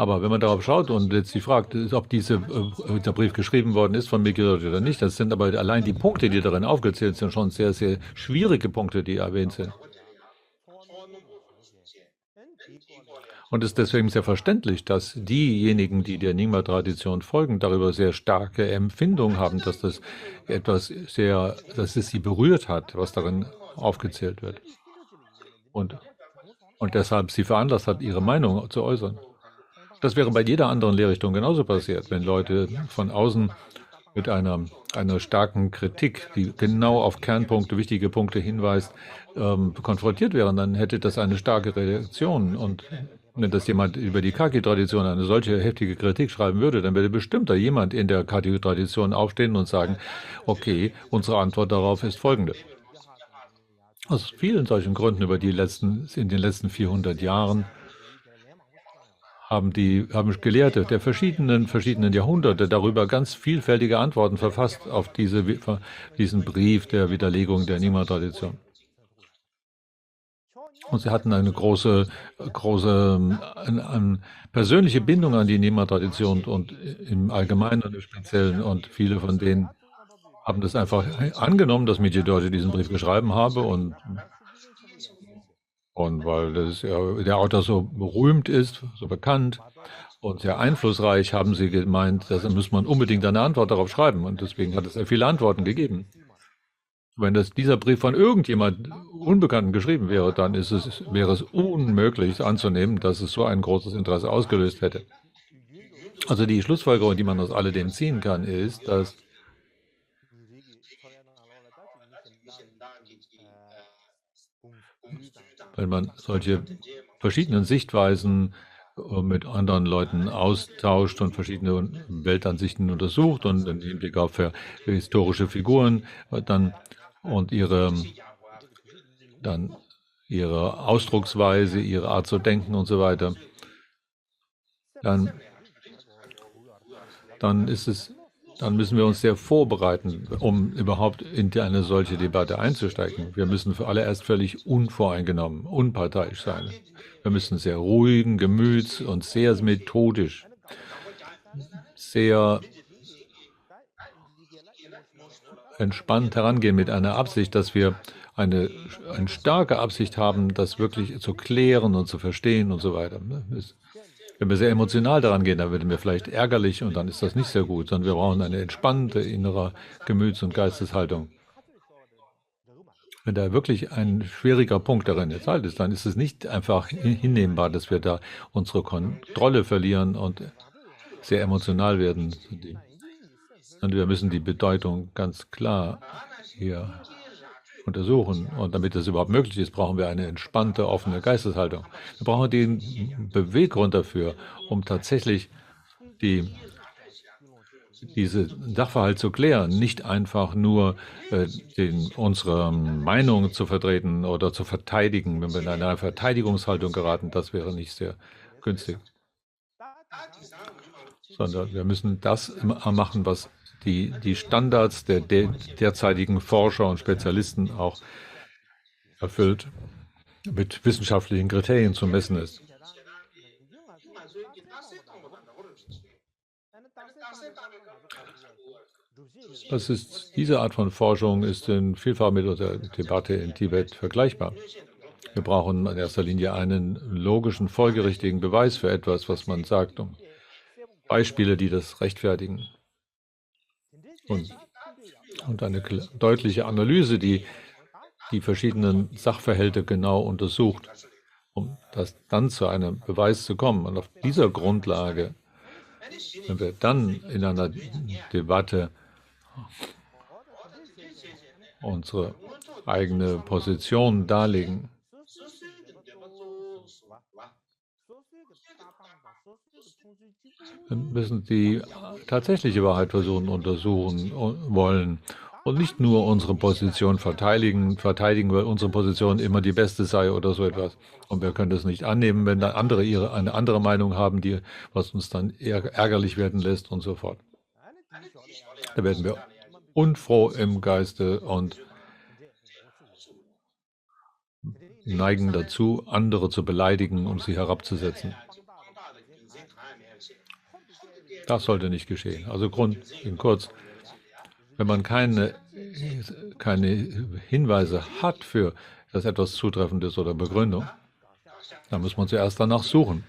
Aber wenn man darauf schaut und jetzt die fragt, ob dieser Brief geschrieben worden ist von Mikidot oder nicht, das sind aber allein die Punkte, die darin aufgezählt sind, schon sehr, sehr schwierige Punkte, die erwähnt sind. Und es ist deswegen sehr verständlich, dass diejenigen, die der Nyingma-Tradition folgen, darüber sehr starke Empfindung haben, dass das dass es sie berührt hat, was darin aufgezählt wird. Und deshalb sie veranlasst hat, ihre Meinung zu äußern. Das wäre bei jeder anderen Lehrrichtung genauso passiert, wenn Leute von außen mit einer starken Kritik, die genau auf Kernpunkte, wichtige Punkte hinweist, konfrontiert wären, dann hätte das eine starke Reaktion. Und wenn das jemand über die Kaki-Tradition eine solche heftige Kritik schreiben würde, dann würde bestimmt da jemand in der Kaki-Tradition aufstehen und sagen, okay, unsere Antwort darauf ist folgende. Aus vielen solchen Gründen in den letzten 400 Jahren haben Gelehrte der verschiedenen Jahrhunderte darüber ganz vielfältige Antworten verfasst auf diesen Brief der Widerlegung der Nyingma-Tradition. Und sie hatten eine große persönliche Bindung an die Nyingma-Tradition und im Allgemeinen und im Speziellen. Und viele von denen haben das einfach angenommen, dass Mikidot diesen Brief geschrieben habe und weil der Autor so berühmt ist, so bekannt und sehr einflussreich, haben sie gemeint, dass muss man unbedingt eine Antwort darauf schreiben. Und deswegen hat es sehr viele Antworten gegeben. Wenn dieser Brief von irgendjemand Unbekannten geschrieben wäre, dann wäre es unmöglich anzunehmen, dass es so ein großes Interesse ausgelöst hätte. Also die Schlussfolgerung, die man aus alledem ziehen kann, ist, dass wenn man solche verschiedenen Sichtweisen mit anderen Leuten austauscht und verschiedene Weltansichten untersucht und im Hinblick auf historische Figuren und ihre Ausdrucksweise, ihre Art zu denken und so weiter, dann müssen wir uns sehr vorbereiten, um überhaupt in eine solche Debatte einzusteigen. Wir müssen für alle erst völlig unvoreingenommen, unparteiisch sein. Wir müssen sehr ruhigen Gemüts und sehr methodisch, sehr entspannt herangehen mit einer Absicht, dass wir eine starke Absicht haben, das wirklich zu klären und zu verstehen und so weiter. Wenn wir sehr emotional daran gehen, dann werden wir vielleicht ärgerlich und dann ist das nicht sehr gut, sondern wir brauchen eine entspannte innere Gemüts- und Geisteshaltung. Wenn da wirklich ein schwieriger Punkt darin enthalten ist, dann ist es nicht einfach hinnehmbar, dass wir da unsere Kontrolle verlieren und sehr emotional werden. Und wir müssen die Bedeutung ganz klar hier untersuchen. Und damit das überhaupt möglich ist, brauchen wir eine entspannte, offene Geisteshaltung. Wir brauchen den Beweggrund dafür, um tatsächlich diese Sachverhalt zu klären, nicht einfach nur unsere Meinung zu vertreten oder zu verteidigen. Wenn wir in eine Verteidigungshaltung geraten, das wäre nicht sehr günstig. Sondern wir müssen das machen, was die Standards der derzeitigen Forscher und Spezialisten auch erfüllt, mit wissenschaftlichen Kriterien zu messen ist. Diese Art von Forschung ist in vielfach mit der Debatte in Tibet vergleichbar. Wir brauchen in erster Linie einen logischen, folgerichtigen Beweis für etwas, was man sagt, und Beispiele, die das rechtfertigen. Und eine deutliche Analyse, die verschiedenen Sachverhalte genau untersucht, um dann zu einem Beweis zu kommen. Und auf dieser Grundlage, wenn wir dann in einer Debatte unsere eigene Position darlegen, wir müssen die tatsächliche Wahrheit untersuchen wollen und nicht nur unsere Position verteidigen, weil unsere Position immer die beste sei oder so etwas. Und wir können das nicht annehmen, wenn dann andere eine andere Meinung haben, was uns dann ärgerlich werden lässt und so fort. Da werden wir unfroh im Geiste und neigen dazu, andere zu beleidigen und sie herabzusetzen. Das sollte nicht geschehen. Also in kurz, wenn man keine Hinweise hat für dass etwas zutreffend ist oder Begründung, dann muss man zuerst danach suchen.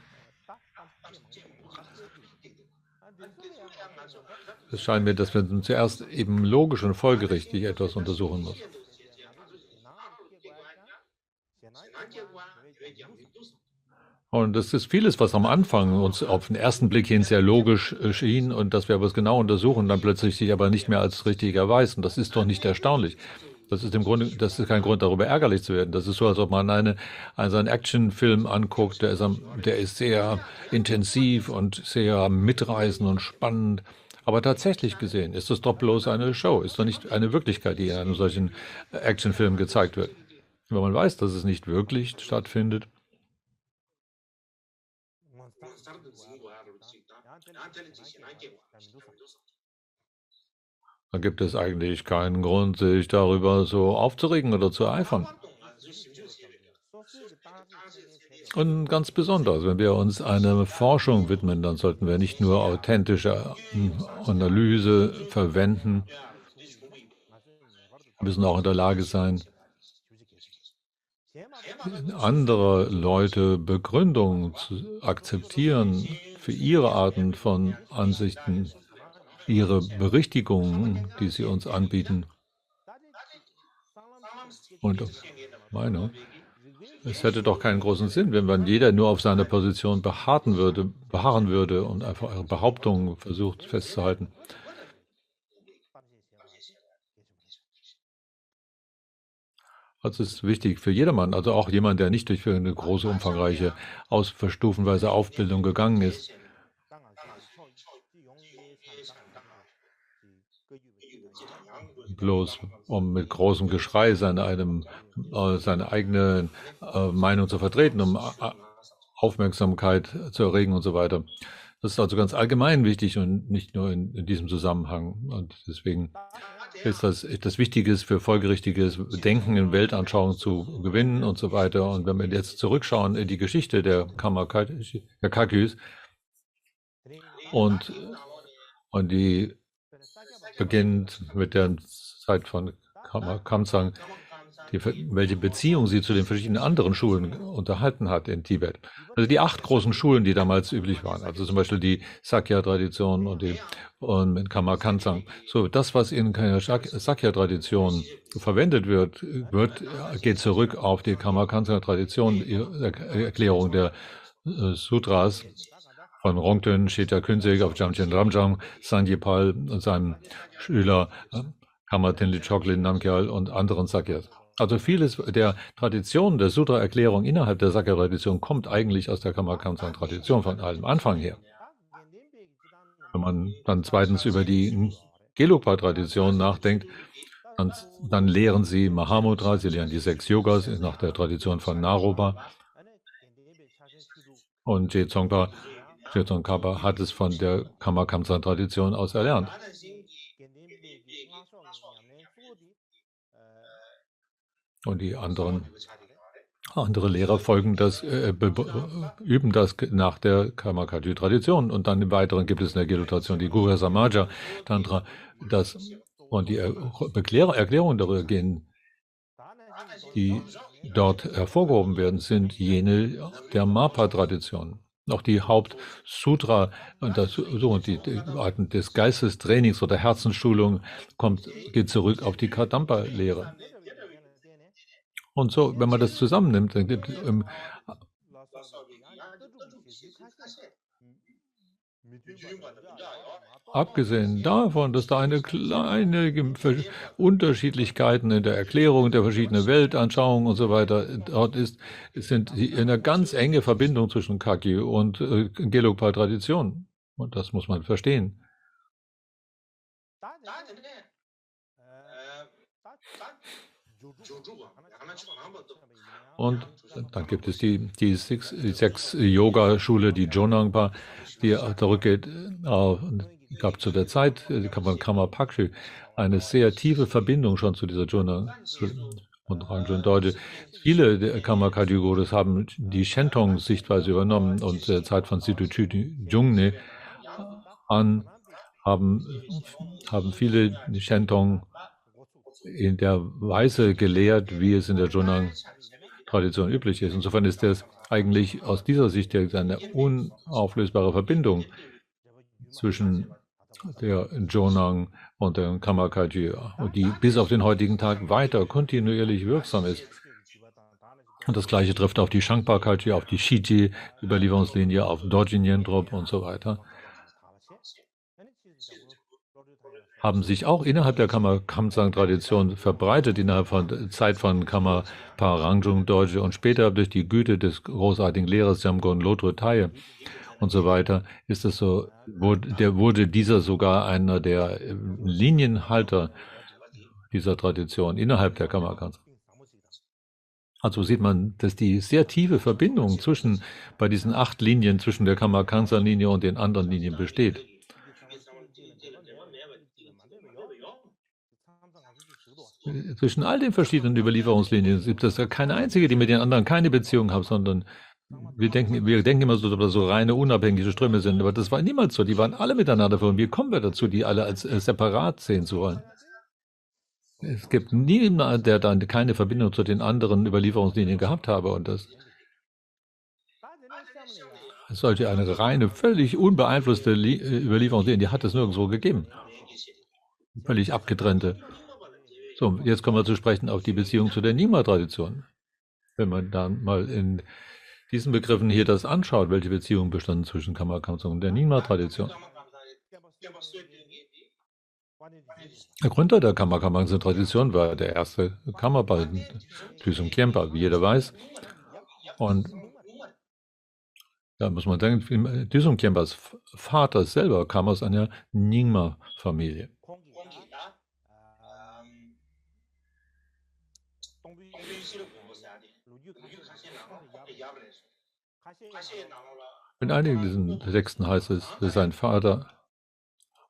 Es scheint mir, dass man zuerst eben logisch und folgerichtig etwas untersuchen muss. Und das ist vieles, was am Anfang uns auf den ersten Blick hin sehr logisch schien und dass wir aber es genau untersuchen, dann plötzlich sich aber nicht mehr als richtig erweisen. Das ist doch nicht erstaunlich. Das ist kein Grund, darüber ärgerlich zu werden. Das ist so, als ob man einen Actionfilm anguckt, der ist sehr intensiv und sehr mitreißend und spannend. Aber tatsächlich gesehen ist es doch bloß eine Show, ist doch nicht eine Wirklichkeit, die in einem solchen Actionfilm gezeigt wird. Wenn man weiß, dass es nicht wirklich stattfindet, dann gibt es eigentlich keinen Grund, sich darüber so aufzuregen oder zu eifern. Und ganz besonders, wenn wir uns einer Forschung widmen, dann sollten wir nicht nur authentische Analyse verwenden, wir müssen auch in der Lage sein, andere Leute Begründungen zu akzeptieren für ihre Arten von Ansichten, ihre Berichtigungen, die sie uns anbieten. Und Meinung. Es hätte doch keinen großen Sinn, wenn man jeder nur auf seiner Position beharren würde und einfach ihre Behauptungen versucht festzuhalten. Also es ist wichtig für jedermann, also auch jemand, der nicht durch eine große, umfangreiche, stufenweise Aufbildung gegangen ist, bloß um mit großem Geschrei seine eigene Meinung zu vertreten, um Aufmerksamkeit zu erregen und so weiter. Das ist also ganz allgemein wichtig und nicht nur in diesem Zusammenhang. Und deswegen ist das Wichtiges für folgerichtiges Denken in Weltanschauung zu gewinnen und so weiter. Und wenn wir jetzt zurückschauen in die Geschichte der Kakyus und die beginnt mit der Zeit von Kamsang, welche Beziehung sie zu den verschiedenen anderen Schulen unterhalten hat in Tibet. Also die 8 großen Schulen, die damals üblich waren, also zum Beispiel die Sakya-Tradition und Karma Kansang. So, das, was in der Sakya-Tradition verwendet wird, geht zurück auf die Karma Kansang-Tradition, die Erklärung der Sutras von Rongten, Sheta Künzig auf Jamchen Ramjam, Sanjipal und seinem Schüler Karma Tenli Choklin Namgyal und anderen Sakyas. Also vieles der Tradition der Sutra-Erklärung innerhalb der Sakya-Tradition kommt eigentlich aus der Karma Kansang-Tradition von allem Anfang her. Wenn man dann zweitens über die Gelugpa-Tradition nachdenkt, dann lehren sie Mahamudra, sie lehren die 6 Yogas nach der Tradition von Naropa. Und Je Tsongkhapa hat es von der Karma Kansang-Tradition aus erlernt. Und die andere Lehrer üben das nach der Karma-Kagyu-Tradition. Und dann im Weiteren gibt es in der Gelu-Tradition die Gurya Samaja Tantra. Und die Erklärungen darüber gehen, die dort hervorgehoben werden, sind jene der Mapa-Tradition. Auch die Hauptsutra und die Arten des Geistestrainings oder Herzensschulung geht zurück auf die Kadampa-Lehre. Und so, wenn man das zusammennimmt, dann gibt es abgesehen davon, dass da eine kleine Unterschiedlichkeiten in der Erklärung der verschiedenen Weltanschauungen und so weiter dort sind eine ganz enge Verbindung zwischen Kagyu und Gelugpa-Tradition. Und das muss man verstehen. Und dann gibt es die 6 Yoga-Schule, die Jonangpa, die zurückgeht. Gab zu der Zeit, Karma Pakshi, eine sehr tiefe Verbindung schon zu dieser Jonang-Schule. Und viele der Karma-Kagyu-Gurus haben die Shentong-Sichtweise übernommen und zur Zeit von Situ Jungne an, haben viele Shentong in der Weise gelehrt, wie es in der Zhonang-Tradition üblich ist. Insofern ist das eigentlich aus dieser Sicht eine unauflösbare Verbindung zwischen der Zhonang und der Kammer-Kagyu, und die bis auf den heutigen Tag weiter kontinuierlich wirksam ist. Und das Gleiche trifft auf die Shangpa-Kagyu, auf die Shiji-Überlieferungslinie, auf Dorjin Yendrop und so weiter. Haben sich auch innerhalb der Kamsang-Tradition verbreitet, innerhalb von Zeit von Kamma Parangjung Dorje und später durch die Güte des großartigen Lehrers Jamgon Lodro Taye und so weiter, ist es so, wurde dieser sogar einer der Linienhalter dieser Tradition innerhalb der Kamma Kansang. Also sieht man, dass die sehr tiefe Verbindung bei diesen 8 Linien zwischen der Kamma Kansang-Linie und den anderen Linien besteht. Zwischen all den verschiedenen Überlieferungslinien gibt es ja keine einzige, die mit den anderen keine Beziehung hat, sondern wir denken immer so, dass das so reine unabhängige Ströme sind, aber das war niemals so. Die waren alle miteinander verbunden. Wie kommen wir dazu, die alle als separat sehen zu wollen? Es gibt niemanden, der dann keine Verbindung zu den anderen Überlieferungslinien gehabt habe, und das sollte eine reine, völlig unbeeinflusste Überlieferungslinie, die hat es nirgendwo gegeben. Völlig abgetrennte. So, jetzt kommen wir zu sprechen auf die Beziehung zu der Nyingma-Tradition. Wenn man dann mal in diesen Begriffen hier das anschaut, welche Beziehungen bestanden zwischen Kamma Kansang und der Nyingma-Tradition. Der Gründer der Kamma Kansang-Tradition war der erste Kammerpa, Tüsum Khyentpa, wie jeder weiß. Und da muss man sagen, Tüsum Khyentpas Vater selber kam aus einer Nyingma-Familie. In einigen diesen Texten heißt es, dass sein Vater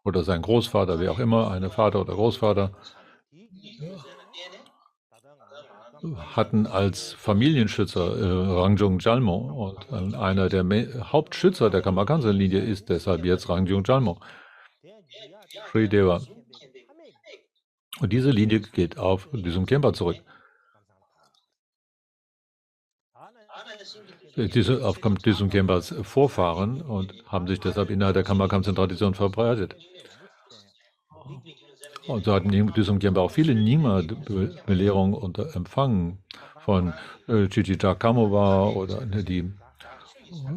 oder sein Großvater, wie auch immer, ein Vater oder Großvater, hatten als Familienschützer Rangjung Jalmo, und einer der Hauptschützer der Kamma Kansang-Linie ist deshalb jetzt Rangjung Jalmo, Sri Deva. Und diese Linie geht auf Tüsum Khyentpa zurück. Aufkommt Tüsum Khyentpas Vorfahren und haben sich deshalb innerhalb der Kamma Kansang-Tradition verbreitet. Und so hatten Tüsum Khyentpa auch viele Nyingma-Belehrungen empfangen von Chichita Kamowa oder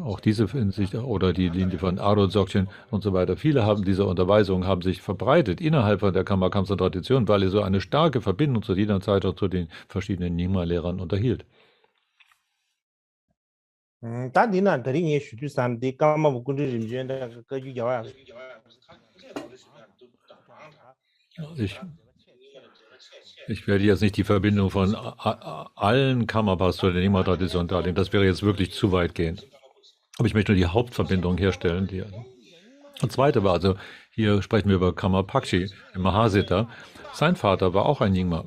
auch diese Hinsicht oder die Linie von Aro Dzogchen und so weiter. Viele haben diese Unterweisungen haben sich verbreitet innerhalb von der Kamma Kansang-Tradition, weil er so eine starke Verbindung zu jener Zeit auch zu den verschiedenen Nyingma-Lehrern unterhielt. Ich werde jetzt nicht die Verbindung von allen Kammerpas zu der Nyingma-Tradition darlegen. Das wäre jetzt wirklich zu weitgehend. Aber ich möchte nur die Hauptverbindung herstellen. Und zweite war, also hier sprechen wir über Kamma Pakshi im Mahasiddha. Sein Vater war auch ein Nyingma.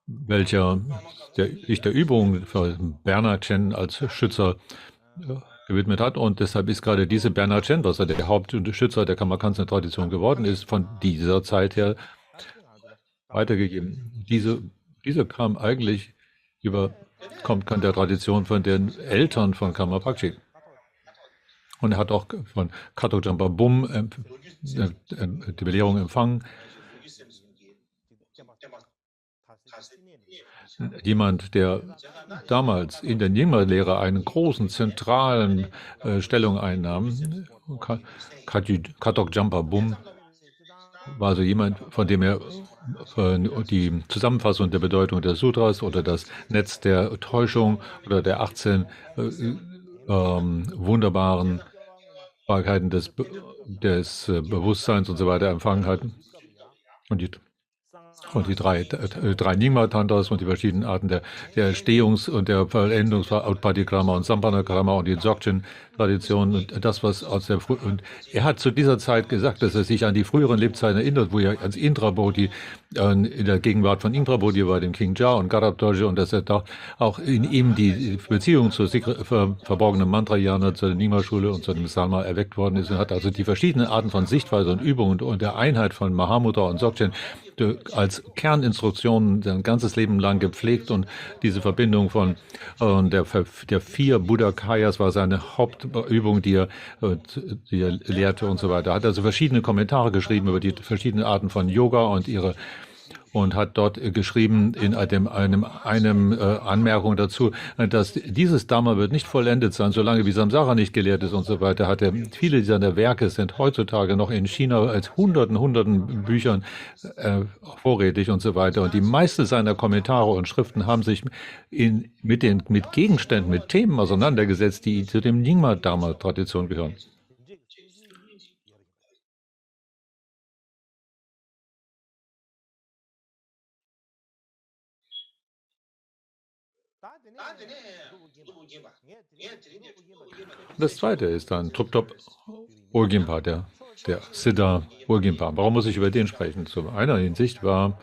Welcher sich der Übung für Bernard Chen als Schützer gewidmet hat. Und deshalb ist gerade diese Bernard Chen, was er der Hauptschützer der Kamma Kansang-Tradition geworden ist, von dieser Zeit her weitergegeben. Diese kam eigentlich kommt der Tradition von den Eltern von Kamma Pakshi. Und er hat auch von Katok Jampa Bum die Belehrung empfangen. Jemand, der damals in der Nyingma-Lehre einen großen, zentralen Stellung einnahm, Katok Jampa Bum, war also jemand, von dem er die Zusammenfassung der Bedeutung der Sutras oder das Netz der Täuschung oder der 18 wunderbaren Wahrheiten des Bewusstseins und so weiter empfangen hat. Und und die drei Nyingma-Tantras und die verschiedenen Arten der Stehungs- und der Vollendungs- Utpatikrama und Sampanakrama und die Dzogchen-Tradition und das, was aus der und er hat zu dieser Zeit gesagt, dass er sich an die früheren Lebzeiten erinnert, wo er als Indrabodhi in der Gegenwart von Indrabodhi war, dem King Ja und Garabdoji, und dass er da auch in ihm die Beziehung zur verborgenen Mantrayana, zur Nyingma-Schule und zu dem Salma erweckt worden ist und hat also die verschiedenen Arten von Sichtweise und Übung und der Einheit von Mahamudra und Dzogchen als Kerninstruktionen sein ganzes Leben lang gepflegt, und diese Verbindung von der 4 Buddha-Kayas war seine Hauptübung, die er lehrte und so weiter. Er hat also verschiedene Kommentare geschrieben über die verschiedenen Arten von Yoga und hat dort geschrieben in einem Anmerkung dazu, dass dieses Dhamma wird nicht vollendet sein, solange wie Samsara nicht gelehrt ist und so weiter. Hat er viele seiner Werke sind heutzutage noch in China als hunderten Büchern vorrätig und so weiter. Und die meisten seiner Kommentare und Schriften haben sich mit Gegenständen, mit Themen auseinandergesetzt, die zu dem Nyingma-Dharma-Tradition gehören. Das zweite ist dann Trubtop Urgyenpa, der Siddha Urgyenpa. Warum muss ich über den sprechen? Zu einer Hinsicht war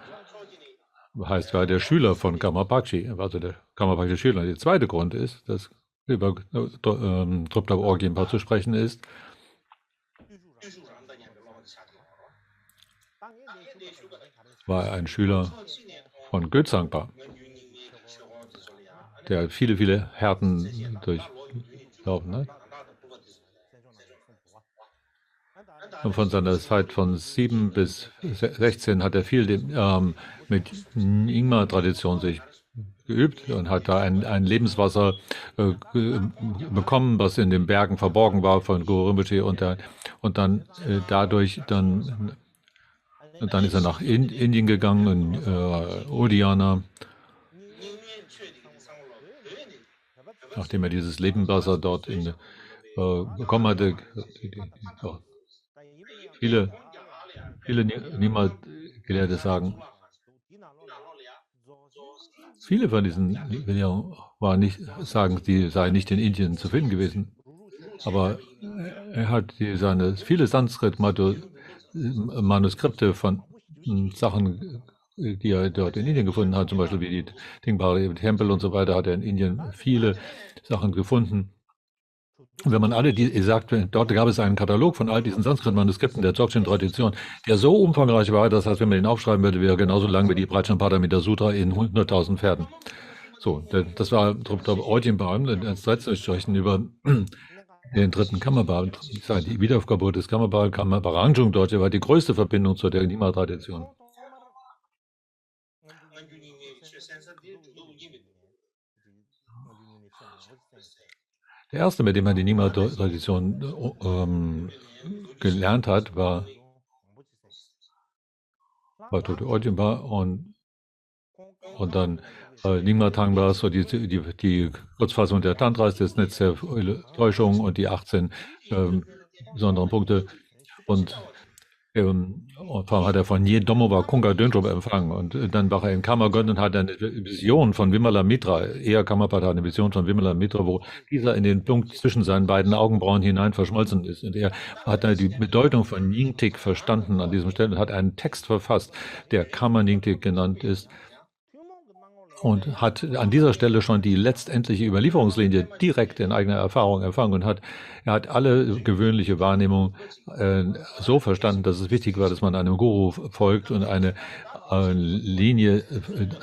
der Schüler von Karmapakshi, er war also der Karmapakshi-Schüler. Der zweite Grund ist, dass über Trubtop Urgyenpa zu sprechen ist, war er ein Schüler von Götzangpa, der viele Härten durchlaufen hat. Und von seiner Zeit von 7 bis 16 hat er viel mit Nyingma-Tradition sich geübt und hat da ein Lebenswasser bekommen, was in den Bergen verborgen war von Guru Rinpoche, und dann ist er nach Indien gegangen, in Uddiyana, nachdem er dieses Lebenswasser dort bekommen hatte. Viele Nyingma-Gelehrte sagen, viele von diesen sagen, die seien nicht in Indien zu finden gewesen. Aber er hat viele Sanskrit-Manuskripte von Sachen, die er dort in Indien gefunden hat, zum Beispiel wie die Tingpari-Tempel und so weiter, hat er in Indien viele Sachen gefunden. Und wenn man dort gab es einen Katalog von all diesen Sanskrit-Manuskripten der Dzogchen-Tradition, der so umfangreich war, das heißt, wenn man ihn aufschreiben würde, wäre er genauso lang wie die Prajnaparamita Sutra in 100.000 Versen. So, das war Trubtop Urgyenpa. Als letztes sprechen über den dritten Kammerpa, die Wiedergeburt des Kammerpa, Kammerparanjung dort, war die größte Verbindung zu der Nyingma-Tradition. Der erste, mit dem er die Nyingma-Tradition gelernt hat, war Trubtop Urgyenpa und dann Nyingma Tangpa, so die Kurzfassung der Tantras, das Netz der Täuschung und die 18 besonderen Punkte. Und vor allem hat er von Je Domowa Kunga Döndrup empfangen. Und dann war er in Kamagon und hat eine Vision von Vimala Mitra, eher Karmapa hat eine Vision von Vimala Mitra, wo dieser in den Punkt zwischen seinen beiden Augenbrauen hinein verschmolzen ist. Und er hat dann die Bedeutung von Nyingtik verstanden an diesem Stelle und hat einen Text verfasst, der Karma Nyingtik genannt ist. Und hat an dieser Stelle schon die letztendliche Überlieferungslinie direkt in eigener Erfahrung empfangen und er hat alle gewöhnliche Wahrnehmung so verstanden, dass es wichtig war, dass man einem Guru folgt und eine Linie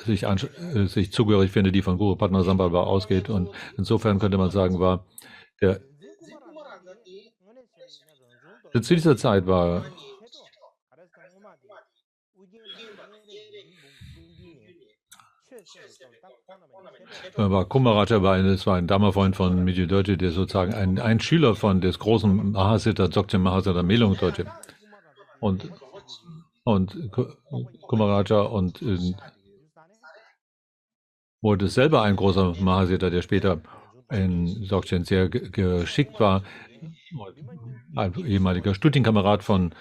sich zugehörig findet, die von Guru Padmasambhava ausgeht. Und insofern könnte man sagen, zu dieser Zeit war Kumbharaja war ein Dhamma-Freund von Miji Dorje, der sozusagen ein Schüler des großen Mahasiddha, Dzogchen Mahasiddha Melung Dorje. Und Kumbharaja wurde selber ein großer Mahasiddha, der später in Dzogchen sehr geschickt war, ein ehemaliger Studienkamerad von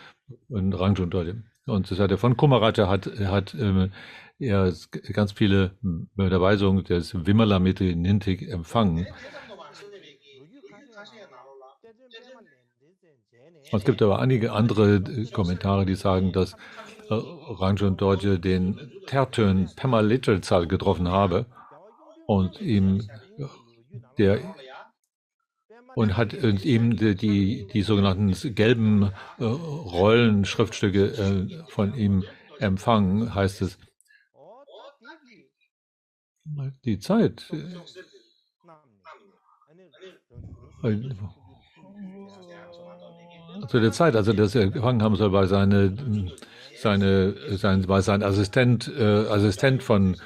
Rangjung Dorje. Und das hat er von Kumaraja hat er ganz viele Unterweisungen des Vimalamiti Nintik empfangen. Es gibt aber einige andere Kommentare, die sagen, dass Rangjung Dorje den Tertön Pema Littelzal getroffen habe und ihm hat ihm die sogenannten gelben Rollenschriftstücke von ihm empfangen, heißt es. Die Zeit. Zu der Zeit, also dass er empfangen haben soll, war sein Assistent von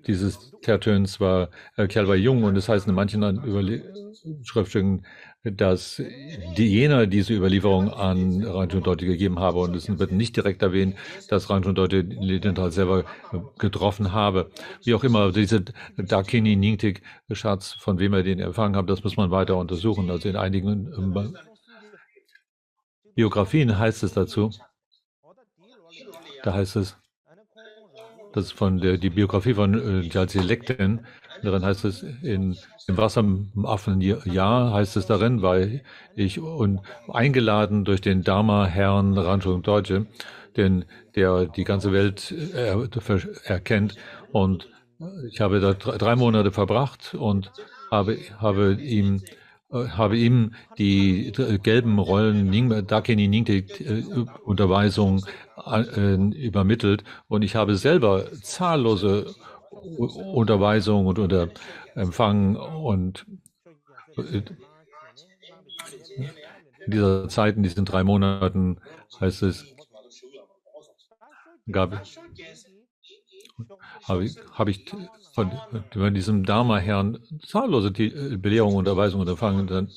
dieses Tertöns war Kjellvar Jung, und das heißt in manchen Schriftstücken, dass jener diese Überlieferung an Rangjung Dorje gegeben habe, und es wird nicht direkt erwähnt, dass Rangjung Dorje Lilienthal selber getroffen habe. Wie auch immer, diese Dakini Nyingtik Schatz, von wem er den empfangen hat, das muss man weiter untersuchen. Also in einigen Biografien heißt es dazu, da heißt es, das ist die Biografie von Gyaltse Lekten, darin heißt es, im Wasser im Affenjahr heißt es darin, war ich eingeladen durch den Dharma-Herrn Rangjung Dorje, der die ganze Welt erkennt, und ich habe da 3 Monate verbracht und habe ihm die gelben Rollen Dakini Nyingtik Unterweisung übermittelt, und ich habe selber zahllose Unterweisungen und empfangen, und in dieser Zeit, in diesen 3 Monaten, heißt es, habe ich von diesem Dharma-Herrn zahllose Belehrungen und Unterweisungen empfangen. Dann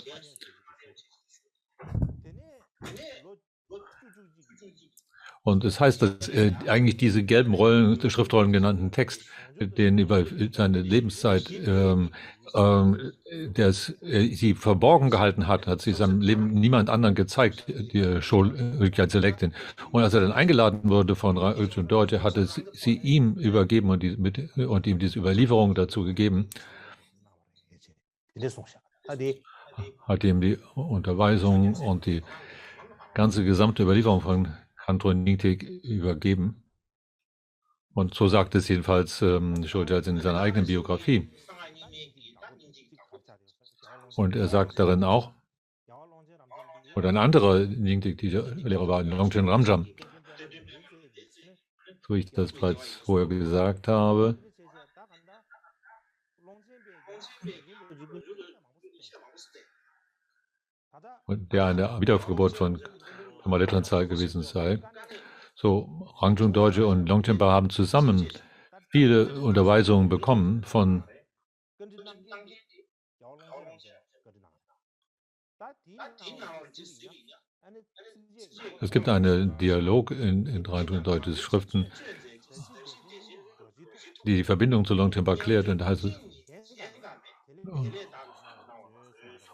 und es heißt, dass eigentlich diese gelben Rollen, Schriftrollen genannten Text, den über seine Lebenszeit sie verborgen gehalten hat sie seinem Leben niemand anderen gezeigt, die Gyaltse Lekten. Und als er dann eingeladen wurde von Rangjung Dorje, hatte sie ihm übergeben und ihm diese Überlieferung dazu gegeben, hat ihm die Unterweisung und die ganze gesamte Überlieferung von Rangjung Nyingtik übergeben. Und so sagt es jedenfalls Gyaltse in seiner eigenen Biografie. Und er sagt darin auch, und ein anderer Nyingtik-Lehrer war Longchen Ramjam, so wie ich das bereits vorher gesagt habe. Und der eine Wiedergeburt von Pema Littelzal gewesen sei. So, Rangjung Dorje und Longchenpa haben zusammen viele Unterweisungen bekommen von Es gibt einen Dialog in Rangjung Dorjes Schriften, die Verbindung zu Longchenpa klärt, und da heißt es,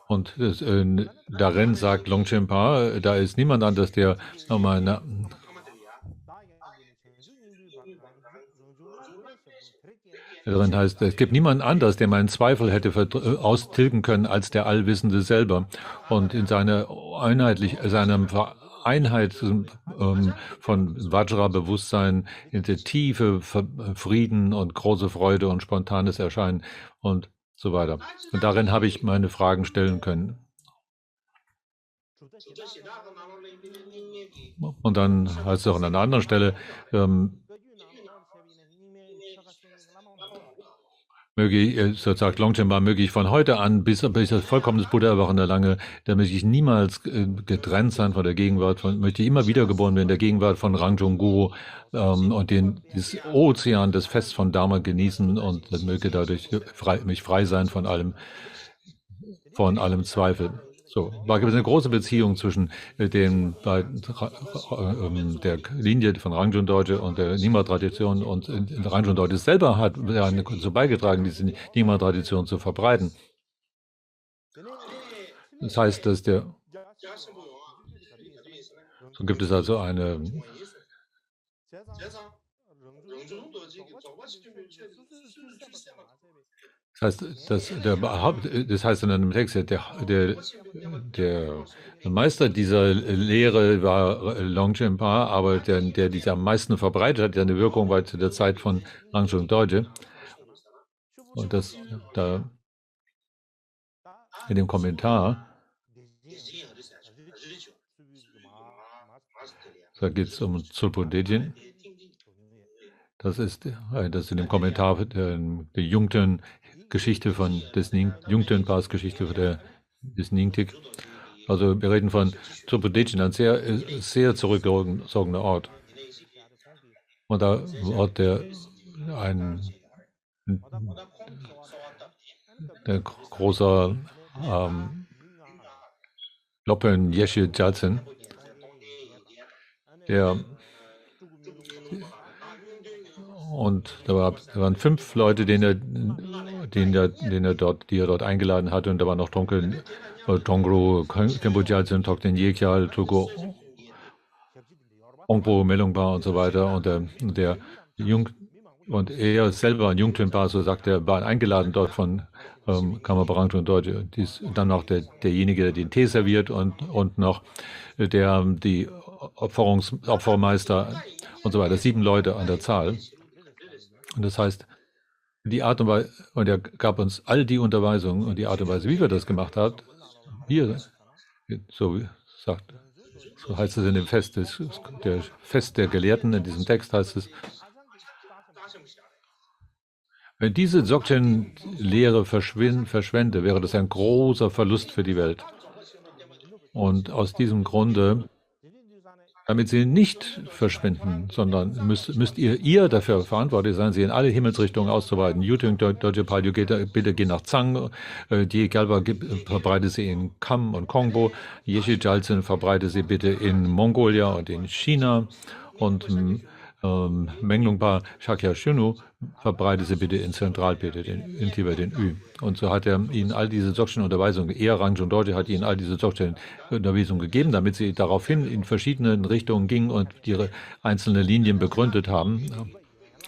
und darin sagt Longchenpa, da ist niemand anders, der nochmal darin heißt, es gibt niemanden anders, der meinen Zweifel hätte austilgen können, als der Allwissende selber. Und in seiner Einheit von Vajra-Bewusstsein, in der Tiefe Frieden und große Freude und spontanes Erscheinen und so weiter. Und darin habe ich meine Fragen stellen können. Und dann heißt es auch an einer anderen Stelle, so sagt Longchenpa, möge ich von heute an bis das vollkommenes Buddha erwachen erlange, da möchte ich niemals getrennt sein von der Gegenwart, möchte ich immer wiedergeboren werden in der Gegenwart von Rangjung Guru und dieses Ozean des Fests von Dharma genießen, und das möge dadurch mich frei sein von allem Zweifel. So, da gibt es eine große Beziehung zwischen den beiden, der Linie von Rangjung Dorje und der Nyingma-Tradition, und Rangjung Dorje selber hat dazu beigetragen, diese Nyingma-Tradition zu verbreiten. Das heißt, so gibt es also eine Das heißt in einem Text, der Meister dieser Lehre war Longchenpa, aber der diese am meisten verbreitet hat, seine Wirkung war zu der Zeit von Rangchung Dorje. Und das da in dem Kommentar, da geht es um Tsulpo Dejin. Das ist in dem Kommentar der Jungten-Geschichte des Jungten-Pas Geschichte des Ningtik. Also wir reden von Tsulpo Dejin, ein sehr zurückgezogener Ort. Und da Ort, der großer Loppen Yeshe Jalzen, und da waren 5 Leute, die er dort eingeladen hatte, und da war noch Tongro, Khenpo Jalzen, Tokten Yekyal, Tugo, Ongpo, Melungpa und so weiter, und er selber, ein Jungtenpa, so sagt er, war eingeladen dort von Karma Barangchung Dorje. Dann noch derjenige, der den Tee serviert, und noch die Opfermeister und so weiter. 7 Leute an der Zahl. Und das heißt, die Art und Weise, und er gab uns all die Unterweisungen und die Art und Weise, wie wir das gemacht haben, so heißt es in dem Fest der Gelehrten, in diesem Text heißt es, wenn diese Dzogchen-Lehre verschwände, wäre das ein großer Verlust für die Welt. Und aus diesem Grunde, damit sie nicht verschwinden, sondern müsst ihr dafür verantwortlich sein, sie in alle Himmelsrichtungen auszuweiten. Yutung Dorje Palyu, bitte geh nach Zhang, die Galba verbreite sie in Kham und Kongbo, Yeshe Jalzen verbreite sie bitte in Mongolia und in China, und Menglungpa Shakya Shunu verbreite sie bitte in Zentraltibet, in Tibet, in Ü. Und so hat er ihnen all diese Dzogchen-Unterweisungen, Rangchung Dorje hat ihnen all diese Dzogchen-Unterweisungen gegeben, damit sie daraufhin in verschiedenen Richtungen gingen und ihre einzelnen Linien begründet haben.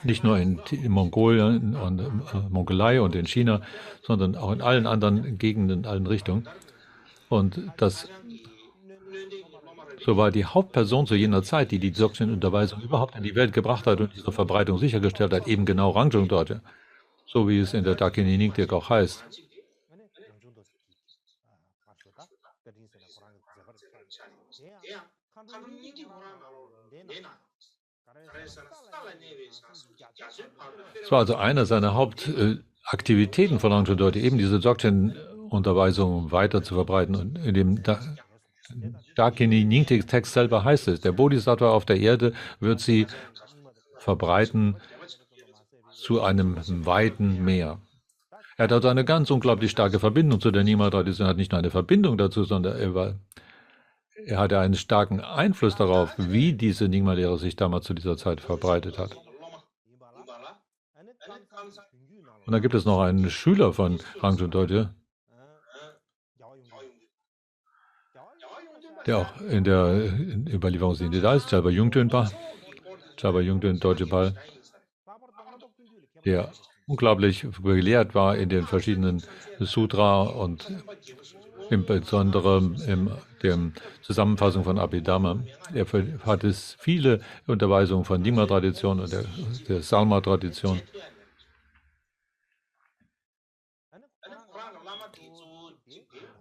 Nicht nur in Mongolien und Mongolei und in China, sondern auch in allen anderen Gegenden, in allen Richtungen. Und so war die Hauptperson zu jener Zeit, die Dzogchen-Unterweisung überhaupt in die Welt gebracht hat und ihre Verbreitung sichergestellt hat, eben genau Rangchung Dorje. So wie es in der Dakini Ningtik auch heißt. Es war also einer seiner Hauptaktivitäten von Rangchung Dorje, eben diese Dzogchen-Unterweisung weiter zu verbreiten. Und in dem Dakini Ningtik Text selber heißt es, der Bodhisattva auf der Erde wird sie verbreiten zu einem weiten Meer. Er hat also eine ganz unglaublich starke Verbindung zu der Nyingma-Tradition. Er hat nicht nur eine Verbindung dazu, sondern er hatte einen starken Einfluss darauf, wie diese Nyingma-Lehre sich damals zu dieser Zeit verbreitet hat. Und da gibt es noch einen Schüler von Rangchung Dorje, der auch in der Überlieferungslinie da ist, Chalpa Yungtönpa, Chalpa Yungtön Dorje Pal, der unglaublich gelehrt war in den verschiedenen Sutra und insbesondere in der Zusammenfassung von Abhidhamma. Er hat viele Unterweisungen von Nyingma-Tradition und der Salma-Tradition.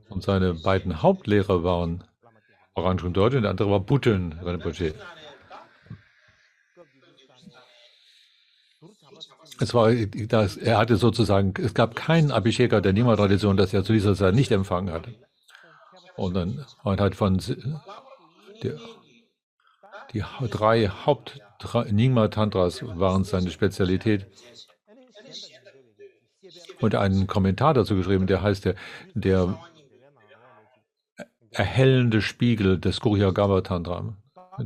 Und seine beiden Hauptlehrer waren Rangchung Dorje und der andere war Buten Rinpoche. Er hatte sozusagen, es gab keinen Abhisheka der Nyingma-Tradition, das er zu dieser Zeit nicht empfangen hatte. Und dann hat die 3 Haupt-Nyingma-Tantras waren seine Spezialität. Und einen Kommentar dazu geschrieben, der heißt der erhellende Spiegel des Guryagarbha-Tantra,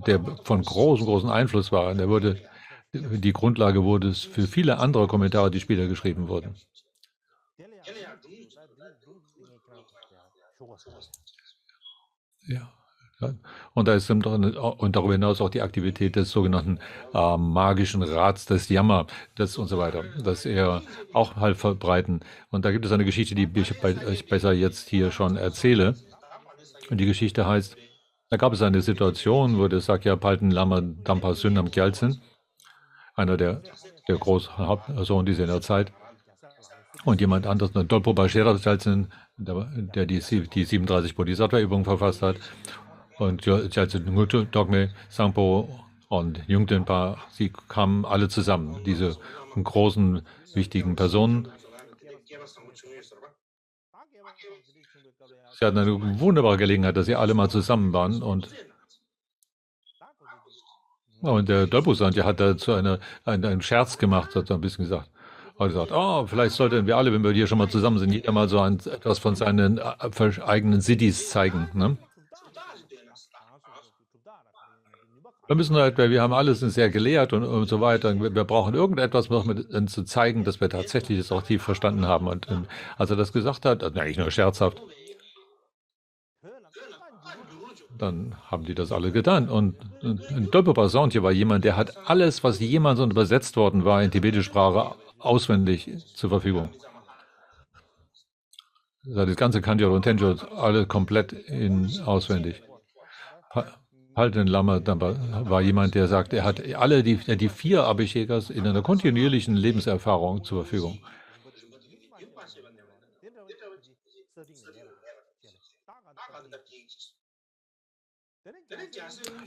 der von großem Einfluss war. Und die Grundlage wurde es für viele andere Kommentare, die später geschrieben wurden. Ja, Ja. Und da ist und darüber hinaus auch die Aktivität des sogenannten magischen Rats des Jammer, das und so weiter, das er auch halt verbreiten. Und da gibt es eine Geschichte, die ich besser jetzt hier schon erzähle. Und die Geschichte heißt, da gab es eine Situation, wo der Sakya Palten Lama Dampa Sünnam Gyaltsen, einer der Großsohn dieser Zeit, und jemand anderes, Dolpo Bashera Gyaltsen, der die 37 Bodhisattva-Übungen verfasst hat, und Gyaltsen Dogme, Sangpo und Jungdenpa, sie kamen alle zusammen, diese großen, wichtigen Personen. Sie hatten eine wunderbare Gelegenheit, dass sie alle mal zusammen waren, und der Dolpo Sandja hat dazu einen Scherz gemacht, hat so ein bisschen gesagt. Hat gesagt, oh, vielleicht sollten wir alle, wenn wir hier schon mal zusammen sind, jeder mal so etwas von seinen eigenen Siddhis zeigen. Ne? Wir müssen halt, wir haben alles sehr gelehrt und so weiter. Wir brauchen irgendetwas noch zu zeigen, dass wir tatsächlich das auch tief verstanden haben. Und als er das gesagt hat, eigentlich nur scherzhaft, dann haben die das alle getan. Und Dolpo Sandja war jemand, der hat alles, was jemals übersetzt worden war in tibetische Sprache, auswendig zur Verfügung. Das ganze Kanjor und Tenjor, alle komplett auswendig. Palten Lama war jemand, der sagt, er hat alle die 4 Abhishekas in einer kontinuierlichen Lebenserfahrung zur Verfügung.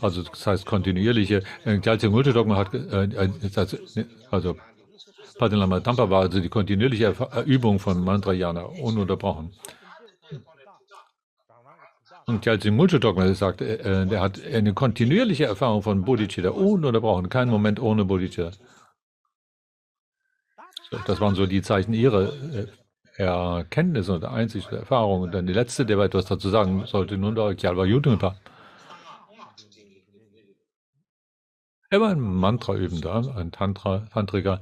Also das heißt kontinuierliche. Gyaltsen Multidogma hat, also Palten Lama Dampa war also die kontinuierliche Übung von Mantrayana, ununterbrochen. Und Gyaltsen Multidogma sagt, er hat eine kontinuierliche Erfahrung von Bodhicitta, ununterbrochen, keinen Moment ohne Bodhicitta. Das waren so die Zeichen ihrer Erkenntnisse und Einsicht und Erfahrung. Und dann die letzte, der etwas dazu sagen sollte, nun der Gyalva Yudhimpa. Er war ein Mantra-Übender, ein Tantriker,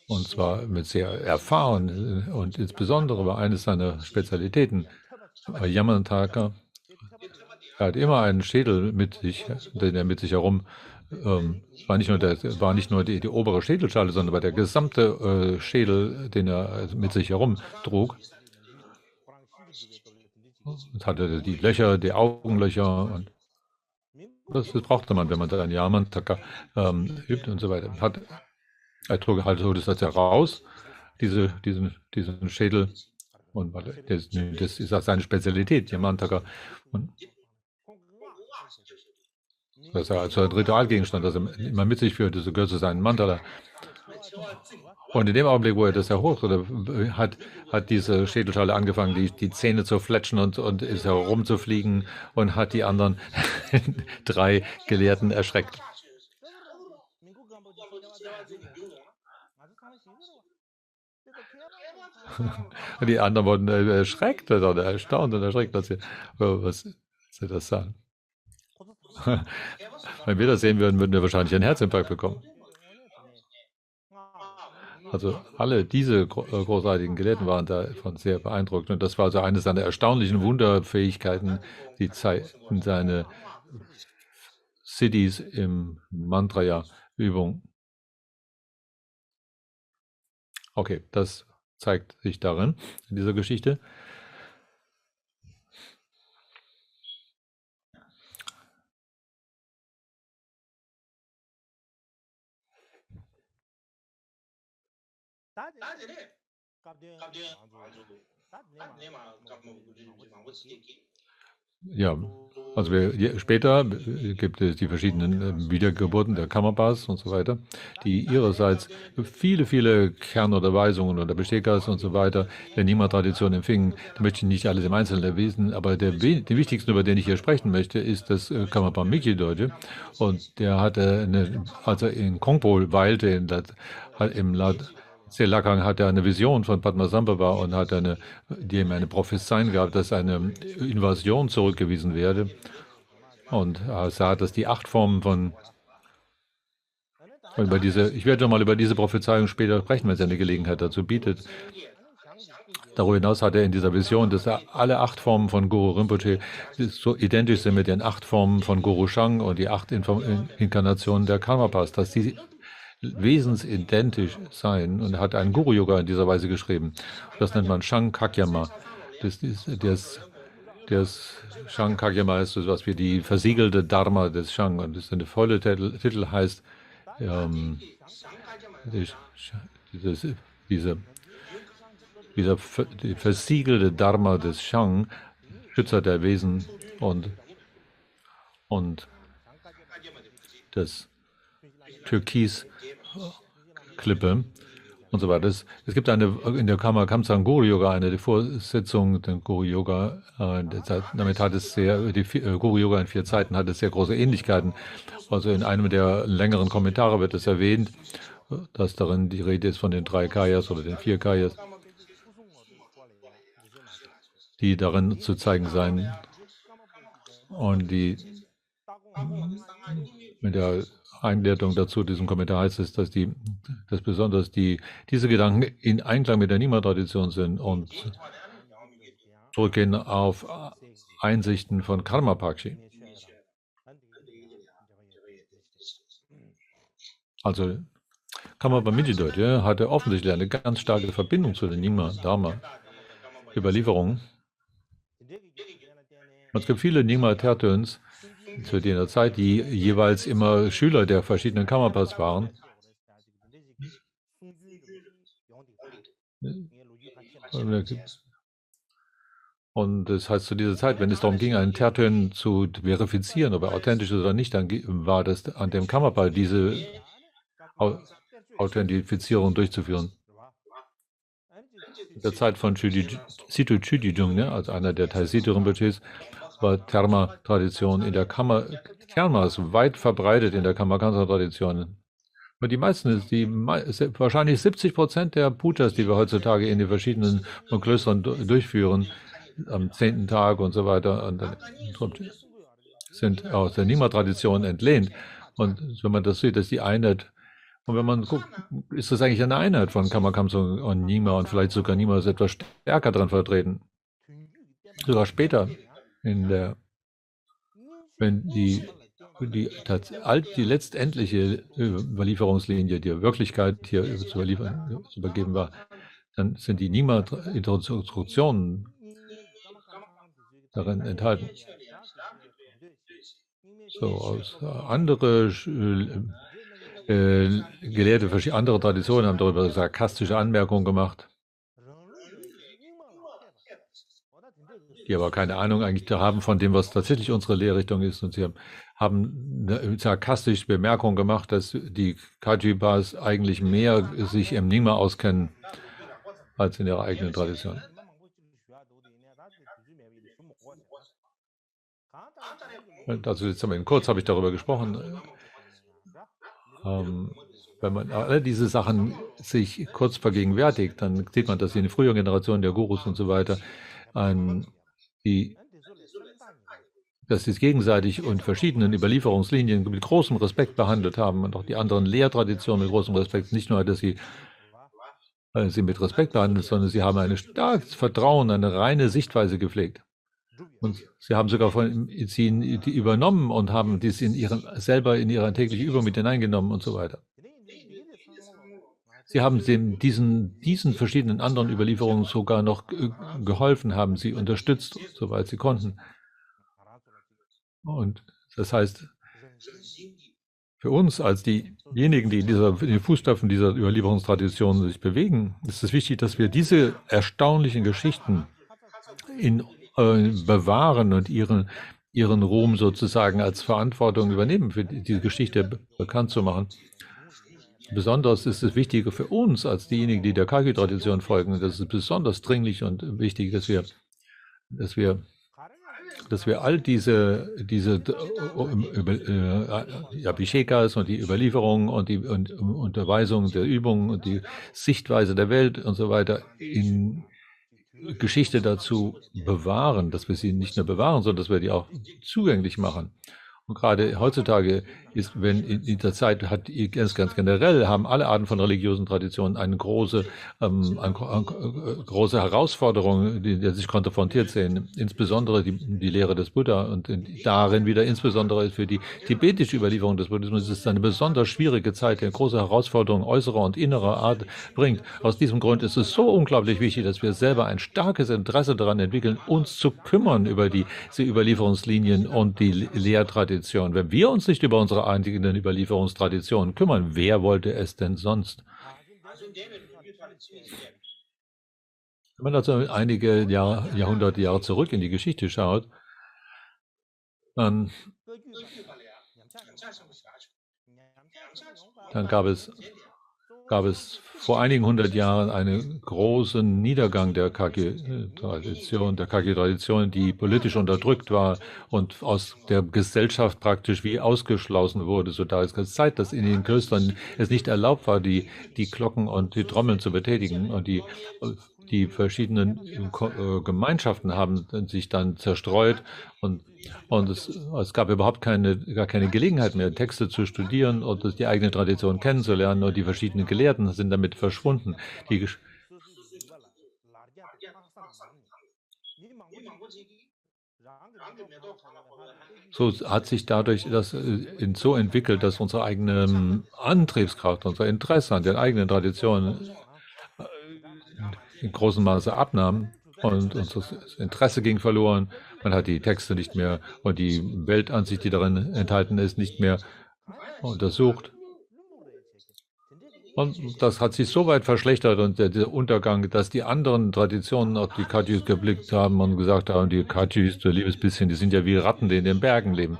und zwar mit sehr erfahren, und insbesondere war eines seiner Spezialitäten, Yamantaka. Er hat immer einen Schädel mit sich, den er mit sich herum, war nicht nur die obere Schädelschale, sondern war der gesamte Schädel, den er mit sich herum trug. Und hatte die Löcher, die Augenlöcher, und das brauchte man, wenn man da einen Yamantaka übt und so weiter. Er trug halt so das heraus, diesen Schädel, und das ist auch seine Spezialität, Yamantaka. Und das ist also ein Ritualgegenstand, das er immer mit sich führt, das gehört zu seinem Mandala. Und in dem Augenblick, wo er das herhochholt, hat diese Schädelschale angefangen, die Zähne zu fletschen und ist herumzufliegen, und hat die anderen 3 Gelehrten erschreckt. Die anderen wurden erschreckt oder erstaunt und erschreckt, dass sie das sagen. Wenn wir das sehen würden, würden wir wahrscheinlich einen Herzinfarkt bekommen. Also alle diese großartigen Gelehrten waren davon sehr beeindruckt. Und das war also eine seiner erstaunlichen Wunderfähigkeiten, die zeigten seine Siddhis im Mantraya-Übung. Okay, das zeigt sich darin, in dieser Geschichte. Ja, also später gibt es die verschiedenen Wiedergeburten der Karmapas und so weiter, die ihrerseits viele, viele Kernunterweisungen oder Bestekas und so weiter der Nima-Tradition empfingen. Da möchte ich nicht alles im Einzelnen erwähnen, aber den wichtigsten, über den ich hier sprechen möchte, ist das Karmapa Miki-Deutsche. Und der hatte, als er in Kongpo weilte, im Selakang hat er eine Vision von Padmasambhava und hat ihm eine Prophezeien gehabt, dass eine Invasion zurückgewiesen werde. Und er sah, dass die 8 Formen von ich werde noch mal über diese Prophezeiung später sprechen, wenn es eine Gelegenheit dazu bietet. Darüber hinaus hat er in dieser Vision, dass alle 8 Formen von Guru Rinpoche so identisch sind mit den 8 Formen von Guru Shang und die 8 Inkarnationen der Karmapas, dass die wesensidentisch seien, und er hat einen Guru-Yoga in dieser Weise geschrieben. Das nennt man Shankakyama. Das Shankakyama ist so etwas wie die versiegelte Dharma des Shang, und das eine volle Titel heißt die versiegelte Dharma des Shang, Schützer der Wesen und das Türkisklippe und so weiter. Es gibt in der Kammer Kamsang Guru Yoga eine Vorsitzung, den Guru Yoga, damit hat es Guru Yoga in 4 Zeiten hat es sehr große Ähnlichkeiten. Also in einem der längeren Kommentare wird es erwähnt, dass darin die Rede ist von den 3 Kayas oder den 4 Kayas, die darin zu zeigen seien. Und mit der Einleitung dazu, diesem Kommentar heißt es, dass besonders diese Gedanken in Einklang mit der Nima-Tradition sind und zurückgehen auf Einsichten von Karma-Pakshi. Also Karmapa Mingyur hatte offensichtlich eine ganz starke Verbindung zu der Nyingma-Dharma-Überlieferung. Es gibt viele Nyingma-Tertöns zu jener Zeit, die jeweils immer Schüler der verschiedenen Karmapas waren. Und das heißt, zu dieser Zeit, wenn es darum ging, einen Tertön zu verifizieren, ob er authentisch ist oder nicht, dann war das an dem Karmapa, diese Authentifizierung durchzuführen. In der Zeit von Situ Chüdijung, also einer der Taisitu Rinpoches, war Dharma-Tradition in der Karmas weit verbreitet in der Karma-Kansa-Tradition. Und die meisten, wahrscheinlich 70% der Pujas, die wir heutzutage in den verschiedenen Klöstern durchführen, am 10. Tag und so weiter, sind aus der Nyingma-Tradition entlehnt. Und wenn man das sieht, dass die Einheit, und wenn man guckt, ist das eigentlich eine Einheit von Karma Kamsa und Nyingma, und vielleicht sogar Nyingma ist etwas stärker dran vertreten. Sogar später, wenn die letztendliche Überlieferungslinie, die Wirklichkeit hier zu übergeben war, dann sind die Nyingma-Instruktionen darin enthalten. So, andere Gelehrte, andere Traditionen haben darüber sarkastische Anmerkungen gemacht, die aber keine Ahnung eigentlich haben von dem, was tatsächlich unsere Lehrrichtung ist. Und sie haben sarkastisch Bemerkungen gemacht, dass die Kajipas eigentlich mehr sich im Nyingma auskennen als in ihrer eigenen Tradition. Also jetzt kurz habe ich darüber gesprochen. Wenn man alle diese Sachen sich kurz vergegenwärtigt, dann sieht man, dass in den früheren Generationen der Gurus und so weiter, dass sie es gegenseitig und verschiedenen Überlieferungslinien mit großem Respekt behandelt haben und auch die anderen Lehrtraditionen mit großem Respekt. Nicht nur, dass sie mit Respekt behandelt, sondern sie haben ein starkes Vertrauen, eine reine Sichtweise gepflegt. Und sie haben sogar von ihnen die übernommen und haben dies selber in ihre tägliche Übung mit hineingenommen und so weiter. Sie haben diesen verschiedenen anderen Überlieferungen sogar noch geholfen, haben sie unterstützt, soweit sie konnten. Und das heißt, für uns als diejenigen, die in den Fußstapfen dieser Überlieferungstradition sich bewegen, ist es wichtig, dass wir diese erstaunlichen Geschichten bewahren und ihren Ruhm sozusagen als Verantwortung übernehmen, für die Geschichte bekannt zu machen. Besonders ist es wichtig für uns als diejenigen, die der Kagyu-Tradition folgen, das ist besonders dringlich und wichtig, dass wir all diese Abhishekas und die Überlieferungen und die Unterweisungen der Übungen und die Sichtweise der Welt und so weiter in Geschichte dazu bewahren, dass wir sie nicht nur bewahren, sondern dass wir die auch zugänglich machen. Und gerade heutzutage ist, wenn in dieser Zeit hat ganz generell haben alle Arten von religiösen Traditionen eine große Herausforderung, die sich konfrontiert sehen. Insbesondere die Lehre des Buddha und darin wieder insbesondere für die tibetische Überlieferung des Buddhismus ist es eine besonders schwierige Zeit, die eine große Herausforderung äußerer und innerer Art bringt. Aus diesem Grund ist es so unglaublich wichtig, dass wir selber ein starkes Interesse daran entwickeln, uns zu kümmern über diese Überlieferungslinien und die Lehrtradition. Wenn wir uns nicht über unsere eigenen Überlieferungstraditionen kümmern, wer wollte es denn sonst? Wenn man also einige Jahrhunderte Jahre zurück in die Geschichte schaut, dann gab es vor einigen hundert Jahren einen großen Niedergang der Kagyu-Tradition, die politisch unterdrückt war und aus der Gesellschaft praktisch wie ausgeschlossen wurde, sodass es Zeit, dass in den Klöstern es nicht erlaubt war, die Glocken und die Trommeln zu betätigen. Und die verschiedenen Gemeinschaften haben sich dann zerstreut und es gab überhaupt gar keine Gelegenheit mehr, Texte zu studieren und die eigene Tradition kennenzulernen, und die verschiedenen Gelehrten sind damit verschwunden. So hat sich dadurch das so entwickelt, dass unsere eigene Antriebskraft, unser Interesse an den eigenen Traditionen in großem Maße abnahm und unser Interesse ging verloren. Man hat die Texte nicht mehr und die Weltansicht, die darin enthalten ist, nicht mehr untersucht. Und das hat sich so weit verschlechtert und der Untergang, dass die anderen Traditionen auf die Kagyu geblickt haben und gesagt haben, die Kagyu, du liebes bisschen, die sind ja wie Ratten, die in den Bergen leben.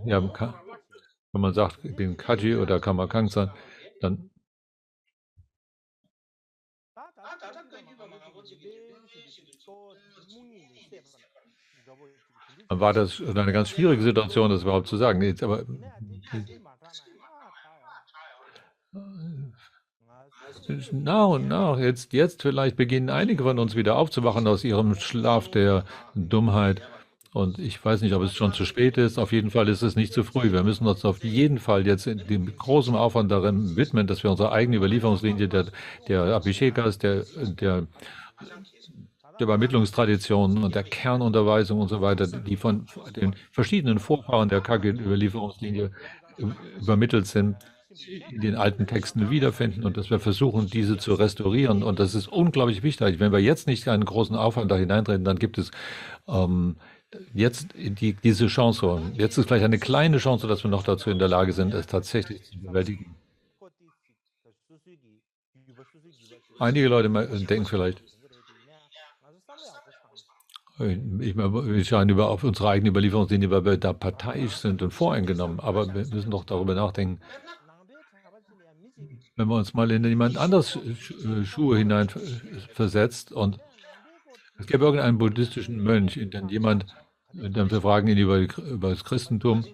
Ja, wenn man sagt, ich bin Kagyu oder Kamakangsan, dann war das eine ganz schwierige Situation, das überhaupt zu sagen. Jetzt, aber nach und nach, jetzt vielleicht beginnen einige von uns wieder aufzuwachen aus ihrem Schlaf der Dummheit. Und ich weiß nicht, ob es schon zu spät ist. Auf jeden Fall ist es nicht zu früh. Wir müssen uns auf jeden Fall jetzt in dem großen Aufwand darin widmen, dass wir unsere eigene Überlieferungslinie der Abhishekas, der Übermittlungstraditionen und der Kernunterweisung und so weiter, die von den verschiedenen Vorfahren der Kagyu-Überlieferungslinie übermittelt sind, in den alten Texten wiederfinden und dass wir versuchen, diese zu restaurieren. Und das ist unglaublich wichtig. Wenn wir jetzt nicht einen großen Aufwand da hineintreten, dann gibt es jetzt diese Chance. Jetzt ist vielleicht eine kleine Chance, dass wir noch dazu in der Lage sind, es tatsächlich zu bewältigen. Einige Leute denken vielleicht, wir schauen auf unsere eigene Überlieferungslinie, weil wir da parteiisch sind und voreingenommen. Aber wir müssen doch darüber nachdenken, wenn man uns mal in jemand anderes Schuhe hineinversetzt und es gäbe irgendeinen buddhistischen Mönch, dann wir fragen ihn über das Christentum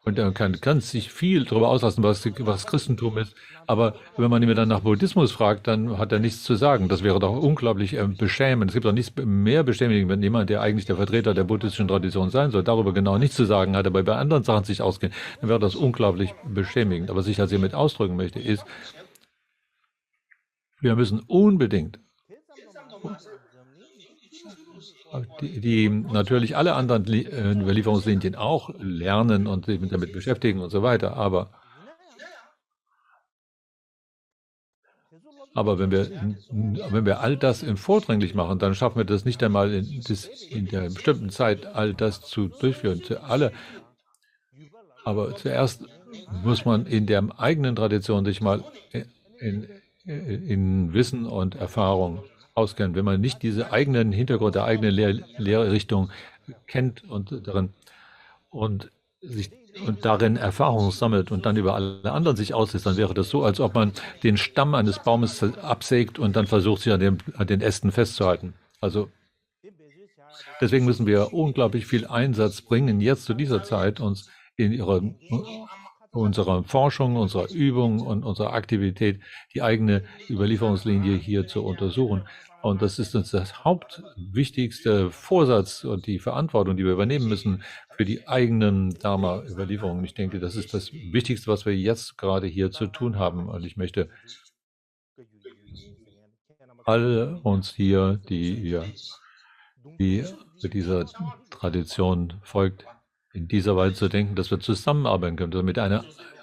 und er kann sich viel darüber auslassen, was Christentum ist. Aber wenn man ihn dann nach Buddhismus fragt, dann hat er nichts zu sagen. Das wäre doch unglaublich beschämend. Es gibt doch nichts mehr beschämend, wenn jemand, der eigentlich der Vertreter der buddhistischen Tradition sein soll, darüber genau nichts zu sagen hat, aber bei anderen Sachen sich auskennt, dann wäre das unglaublich beschämend. Aber was ich also hiermit ausdrücken möchte, ist, wir müssen unbedingt die natürlich alle anderen Überlieferungslinien auch lernen und sich damit beschäftigen und so weiter. Aber wenn wir all das vordringlich machen, dann schaffen wir das nicht einmal in der bestimmten Zeit, all das zu durchführen. Aber zuerst muss man in der eigenen Tradition sich mal in Wissen und Erfahrung auskennen. Wenn man nicht diese eigenen Hintergrund, der eigenen Lehrrichtung kennt und darin Erfahrungen sammelt und dann über alle anderen sich auslässt, dann wäre das so, als ob man den Stamm eines Baumes absägt und dann versucht, sich an den Ästen festzuhalten. Also deswegen müssen wir unglaublich viel Einsatz bringen, jetzt zu dieser Zeit, uns in unserer Forschung, unserer Übung und unserer Aktivität die eigene Überlieferungslinie hier zu untersuchen. Und das ist uns das hauptwichtigste Vorsatz und die Verantwortung, die wir übernehmen müssen für die eigenen Dharma-Überlieferungen. Ich denke, das ist das Wichtigste, was wir jetzt gerade hier zu tun haben. Und ich möchte alle uns hier, die dieser Tradition folgt, in dieser Weise zu denken, dass wir zusammenarbeiten können, damit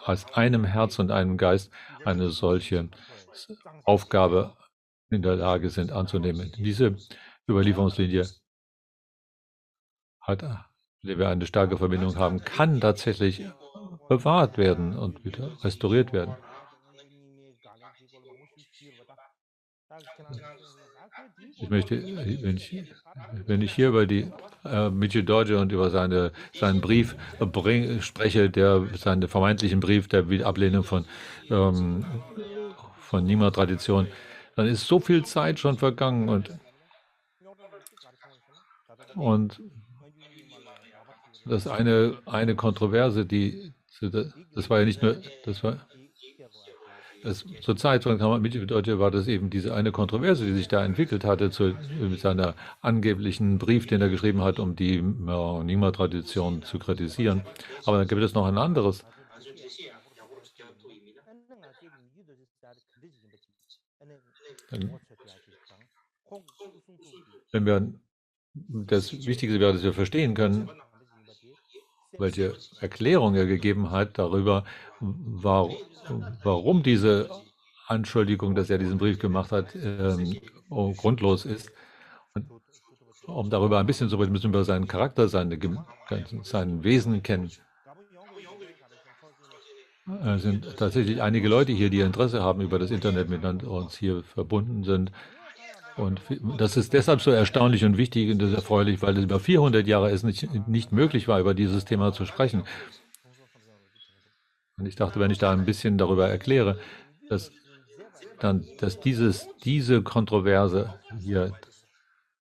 aus einem Herz und einem Geist eine solche Aufgabe in der Lage sind anzunehmen. Diese Überlieferungslinie hat, in der wir eine starke Verbindung haben, kann tatsächlich bewahrt werden und wieder restauriert werden. Ich möchte, wenn ich hier über die Michi Dorje und über seinen Brief spreche, seinen vermeintlichen Brief der Ablehnung von Nyingma-Tradition, dann ist so viel Zeit schon vergangen und das eine Kontroverse, das war ja nicht nur, zur Zeit von Michi Dorje war das eben diese eine Kontroverse, die sich da entwickelt hatte mit seiner angeblichen Brief, den er geschrieben hat, um die Nyingma-Tradition zu kritisieren. Aber dann gibt es noch ein anderes. Wenn wir das Wichtigste wäre, dass wir verstehen können, welche Erklärung er gegeben hat darüber, warum diese Anschuldigung, dass er diesen Brief gemacht hat, grundlos ist. Und um darüber ein bisschen zu reden, müssen wir seinen Charakter, sein Wesen kennen. Es sind tatsächlich einige Leute hier, die Interesse haben, über das Internet miteinander uns hier verbunden sind. Und das ist deshalb so erstaunlich und wichtig und erfreulich, weil es über 400 Jahre es nicht möglich war, über dieses Thema zu sprechen. Und ich dachte, wenn ich da ein bisschen darüber erkläre, dass diese Kontroverse hier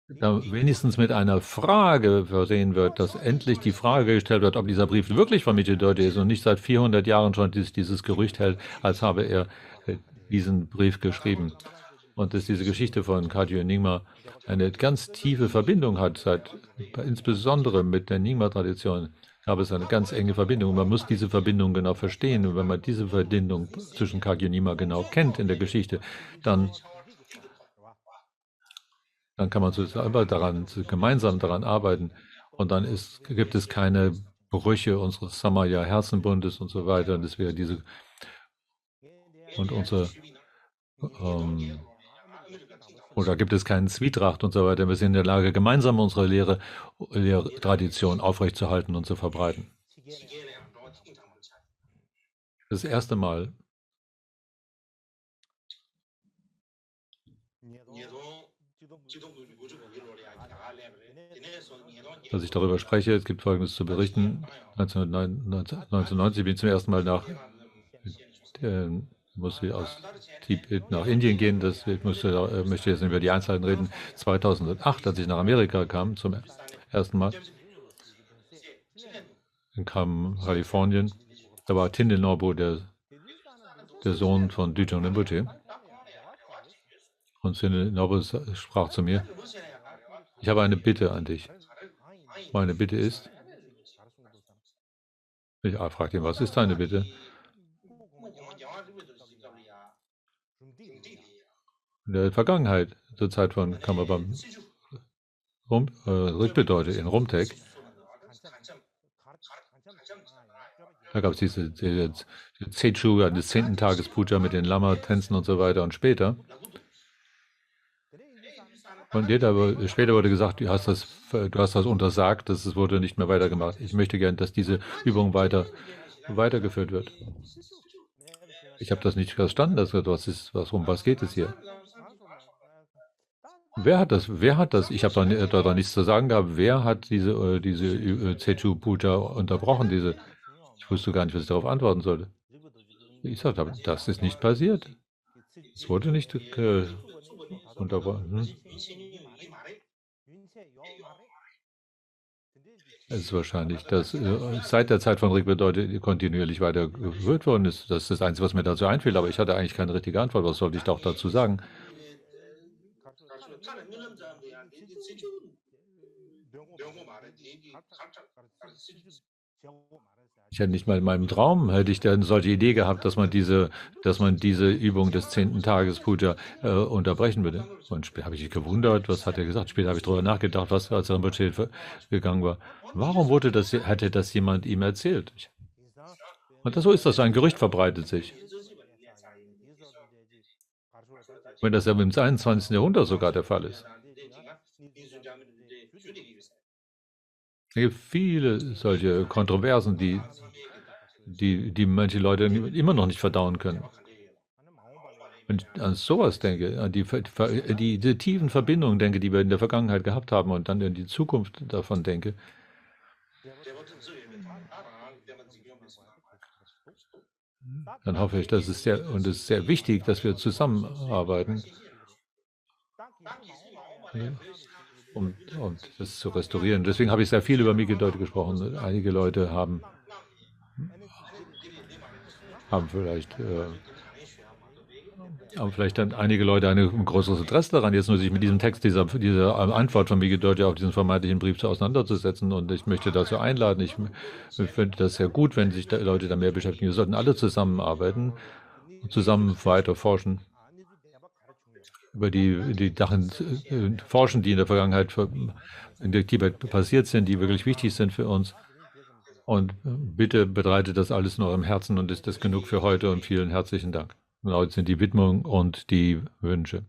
da wenigstens mit einer Frage versehen wird, dass endlich die Frage gestellt wird, ob dieser Brief wirklich von Michi Dorje ist und nicht seit 400 Jahren schon dieses Gerücht hält, als habe er diesen Brief geschrieben. Und dass diese Geschichte von Kagyu Nyingma eine ganz tiefe Verbindung hat, insbesondere mit der Nyingma-Tradition. Aber es ist eine ganz enge Verbindung. Man muss diese Verbindung genau verstehen. Und wenn man diese Verbindung zwischen Kagyu Nyingma genau kennt in der Geschichte, dann kann man gemeinsam daran arbeiten. Und dann gibt es keine Brüche unseres Samaya-Herzenbundes und so weiter. Und das wäre oder gibt es keinen Zwietracht und so weiter. Wir sind in der Lage, gemeinsam unsere Tradition aufrechtzuerhalten und zu verbreiten. Das erste Mal, dass ich darüber spreche, es gibt Folgendes zu berichten. 1990 bin ich zum ersten Mal musste ich aus Tibet nach Indien gehen. Ich möchte jetzt nicht über die Einzelheiten reden. 2008, als ich nach Amerika kam, zum ersten Mal, dann kam Kalifornien. Da war Tyndall Norbo, der Sohn von Düjong Rinpoche. Und Tyndall Norbo sprach zu mir: Ich habe eine Bitte an dich. Meine Bitte ist, ich fragte ihn, was ist deine Bitte? In der Vergangenheit, zur Zeit von Kamabam Rinpoche in Rumtek, da gab es diese Zechu, des 10. Tages Puja mit den Lama-Tänzen und so weiter. Und später wurde gesagt, du hast das untersagt, das wurde nicht mehr weitergemacht. Ich möchte gern, dass diese Übung weitergeführt wird. Ich habe das nicht verstanden. Was geht es hier? Wer hat das? Ich habe da nichts zu sagen gehabt. Wer hat diese Zechu Puja unterbrochen? Ich wusste gar nicht, was ich darauf antworten sollte. Ich sagte, das ist nicht passiert. Es wurde nicht unterbrochen. Es ist wahrscheinlich, dass seit der Zeit von Rigved Dorje kontinuierlich weitergeführt worden ist. Das ist das Einzige, was mir dazu einfällt, aber ich hatte eigentlich keine richtige Antwort. Was sollte ich da auch dazu sagen? Ich hätte nicht mal in meinem Traum, hätte ich dann solche Idee gehabt, dass man diese Übung des 10. Tages Puja unterbrechen würde. Und später habe ich mich gewundert, was hat er gesagt. Später habe ich darüber nachgedacht, was als Rinpoche gegangen war. Warum hatte das jemand ihm erzählt? Und so ist das, ein Gerücht verbreitet sich. Wenn das ja im 21. Jahrhundert sogar der Fall ist. Es gibt viele solche Kontroversen, die manche Leute immer noch nicht verdauen können. Wenn ich an sowas denke, an die tiefen Verbindungen denke, die wir in der Vergangenheit gehabt haben und dann in die Zukunft davon denke, dann hoffe ich, dass es es ist sehr wichtig, dass wir zusammenarbeiten, um das zu restaurieren. Deswegen habe ich sehr viel über Migidot gesprochen. Einige Leute haben vielleicht dann einige Leute ein größeres Interesse daran, jetzt nur sich mit diesem Text, dieser Antwort von Migidot ja auf diesen vermeintlichen Brief auseinanderzusetzen. Und ich möchte dazu einladen. Ich finde das sehr gut, wenn sich Leute da mehr beschäftigen. Wir sollten alle zusammenarbeiten und zusammen weiter forschen über die Sachen forschen, die in der Vergangenheit in der Tibet passiert sind, die wirklich wichtig sind für uns. Und bitte bereitet das alles in eurem Herzen und ist das genug für heute und vielen herzlichen Dank. Laut sind die Widmung und die Wünsche.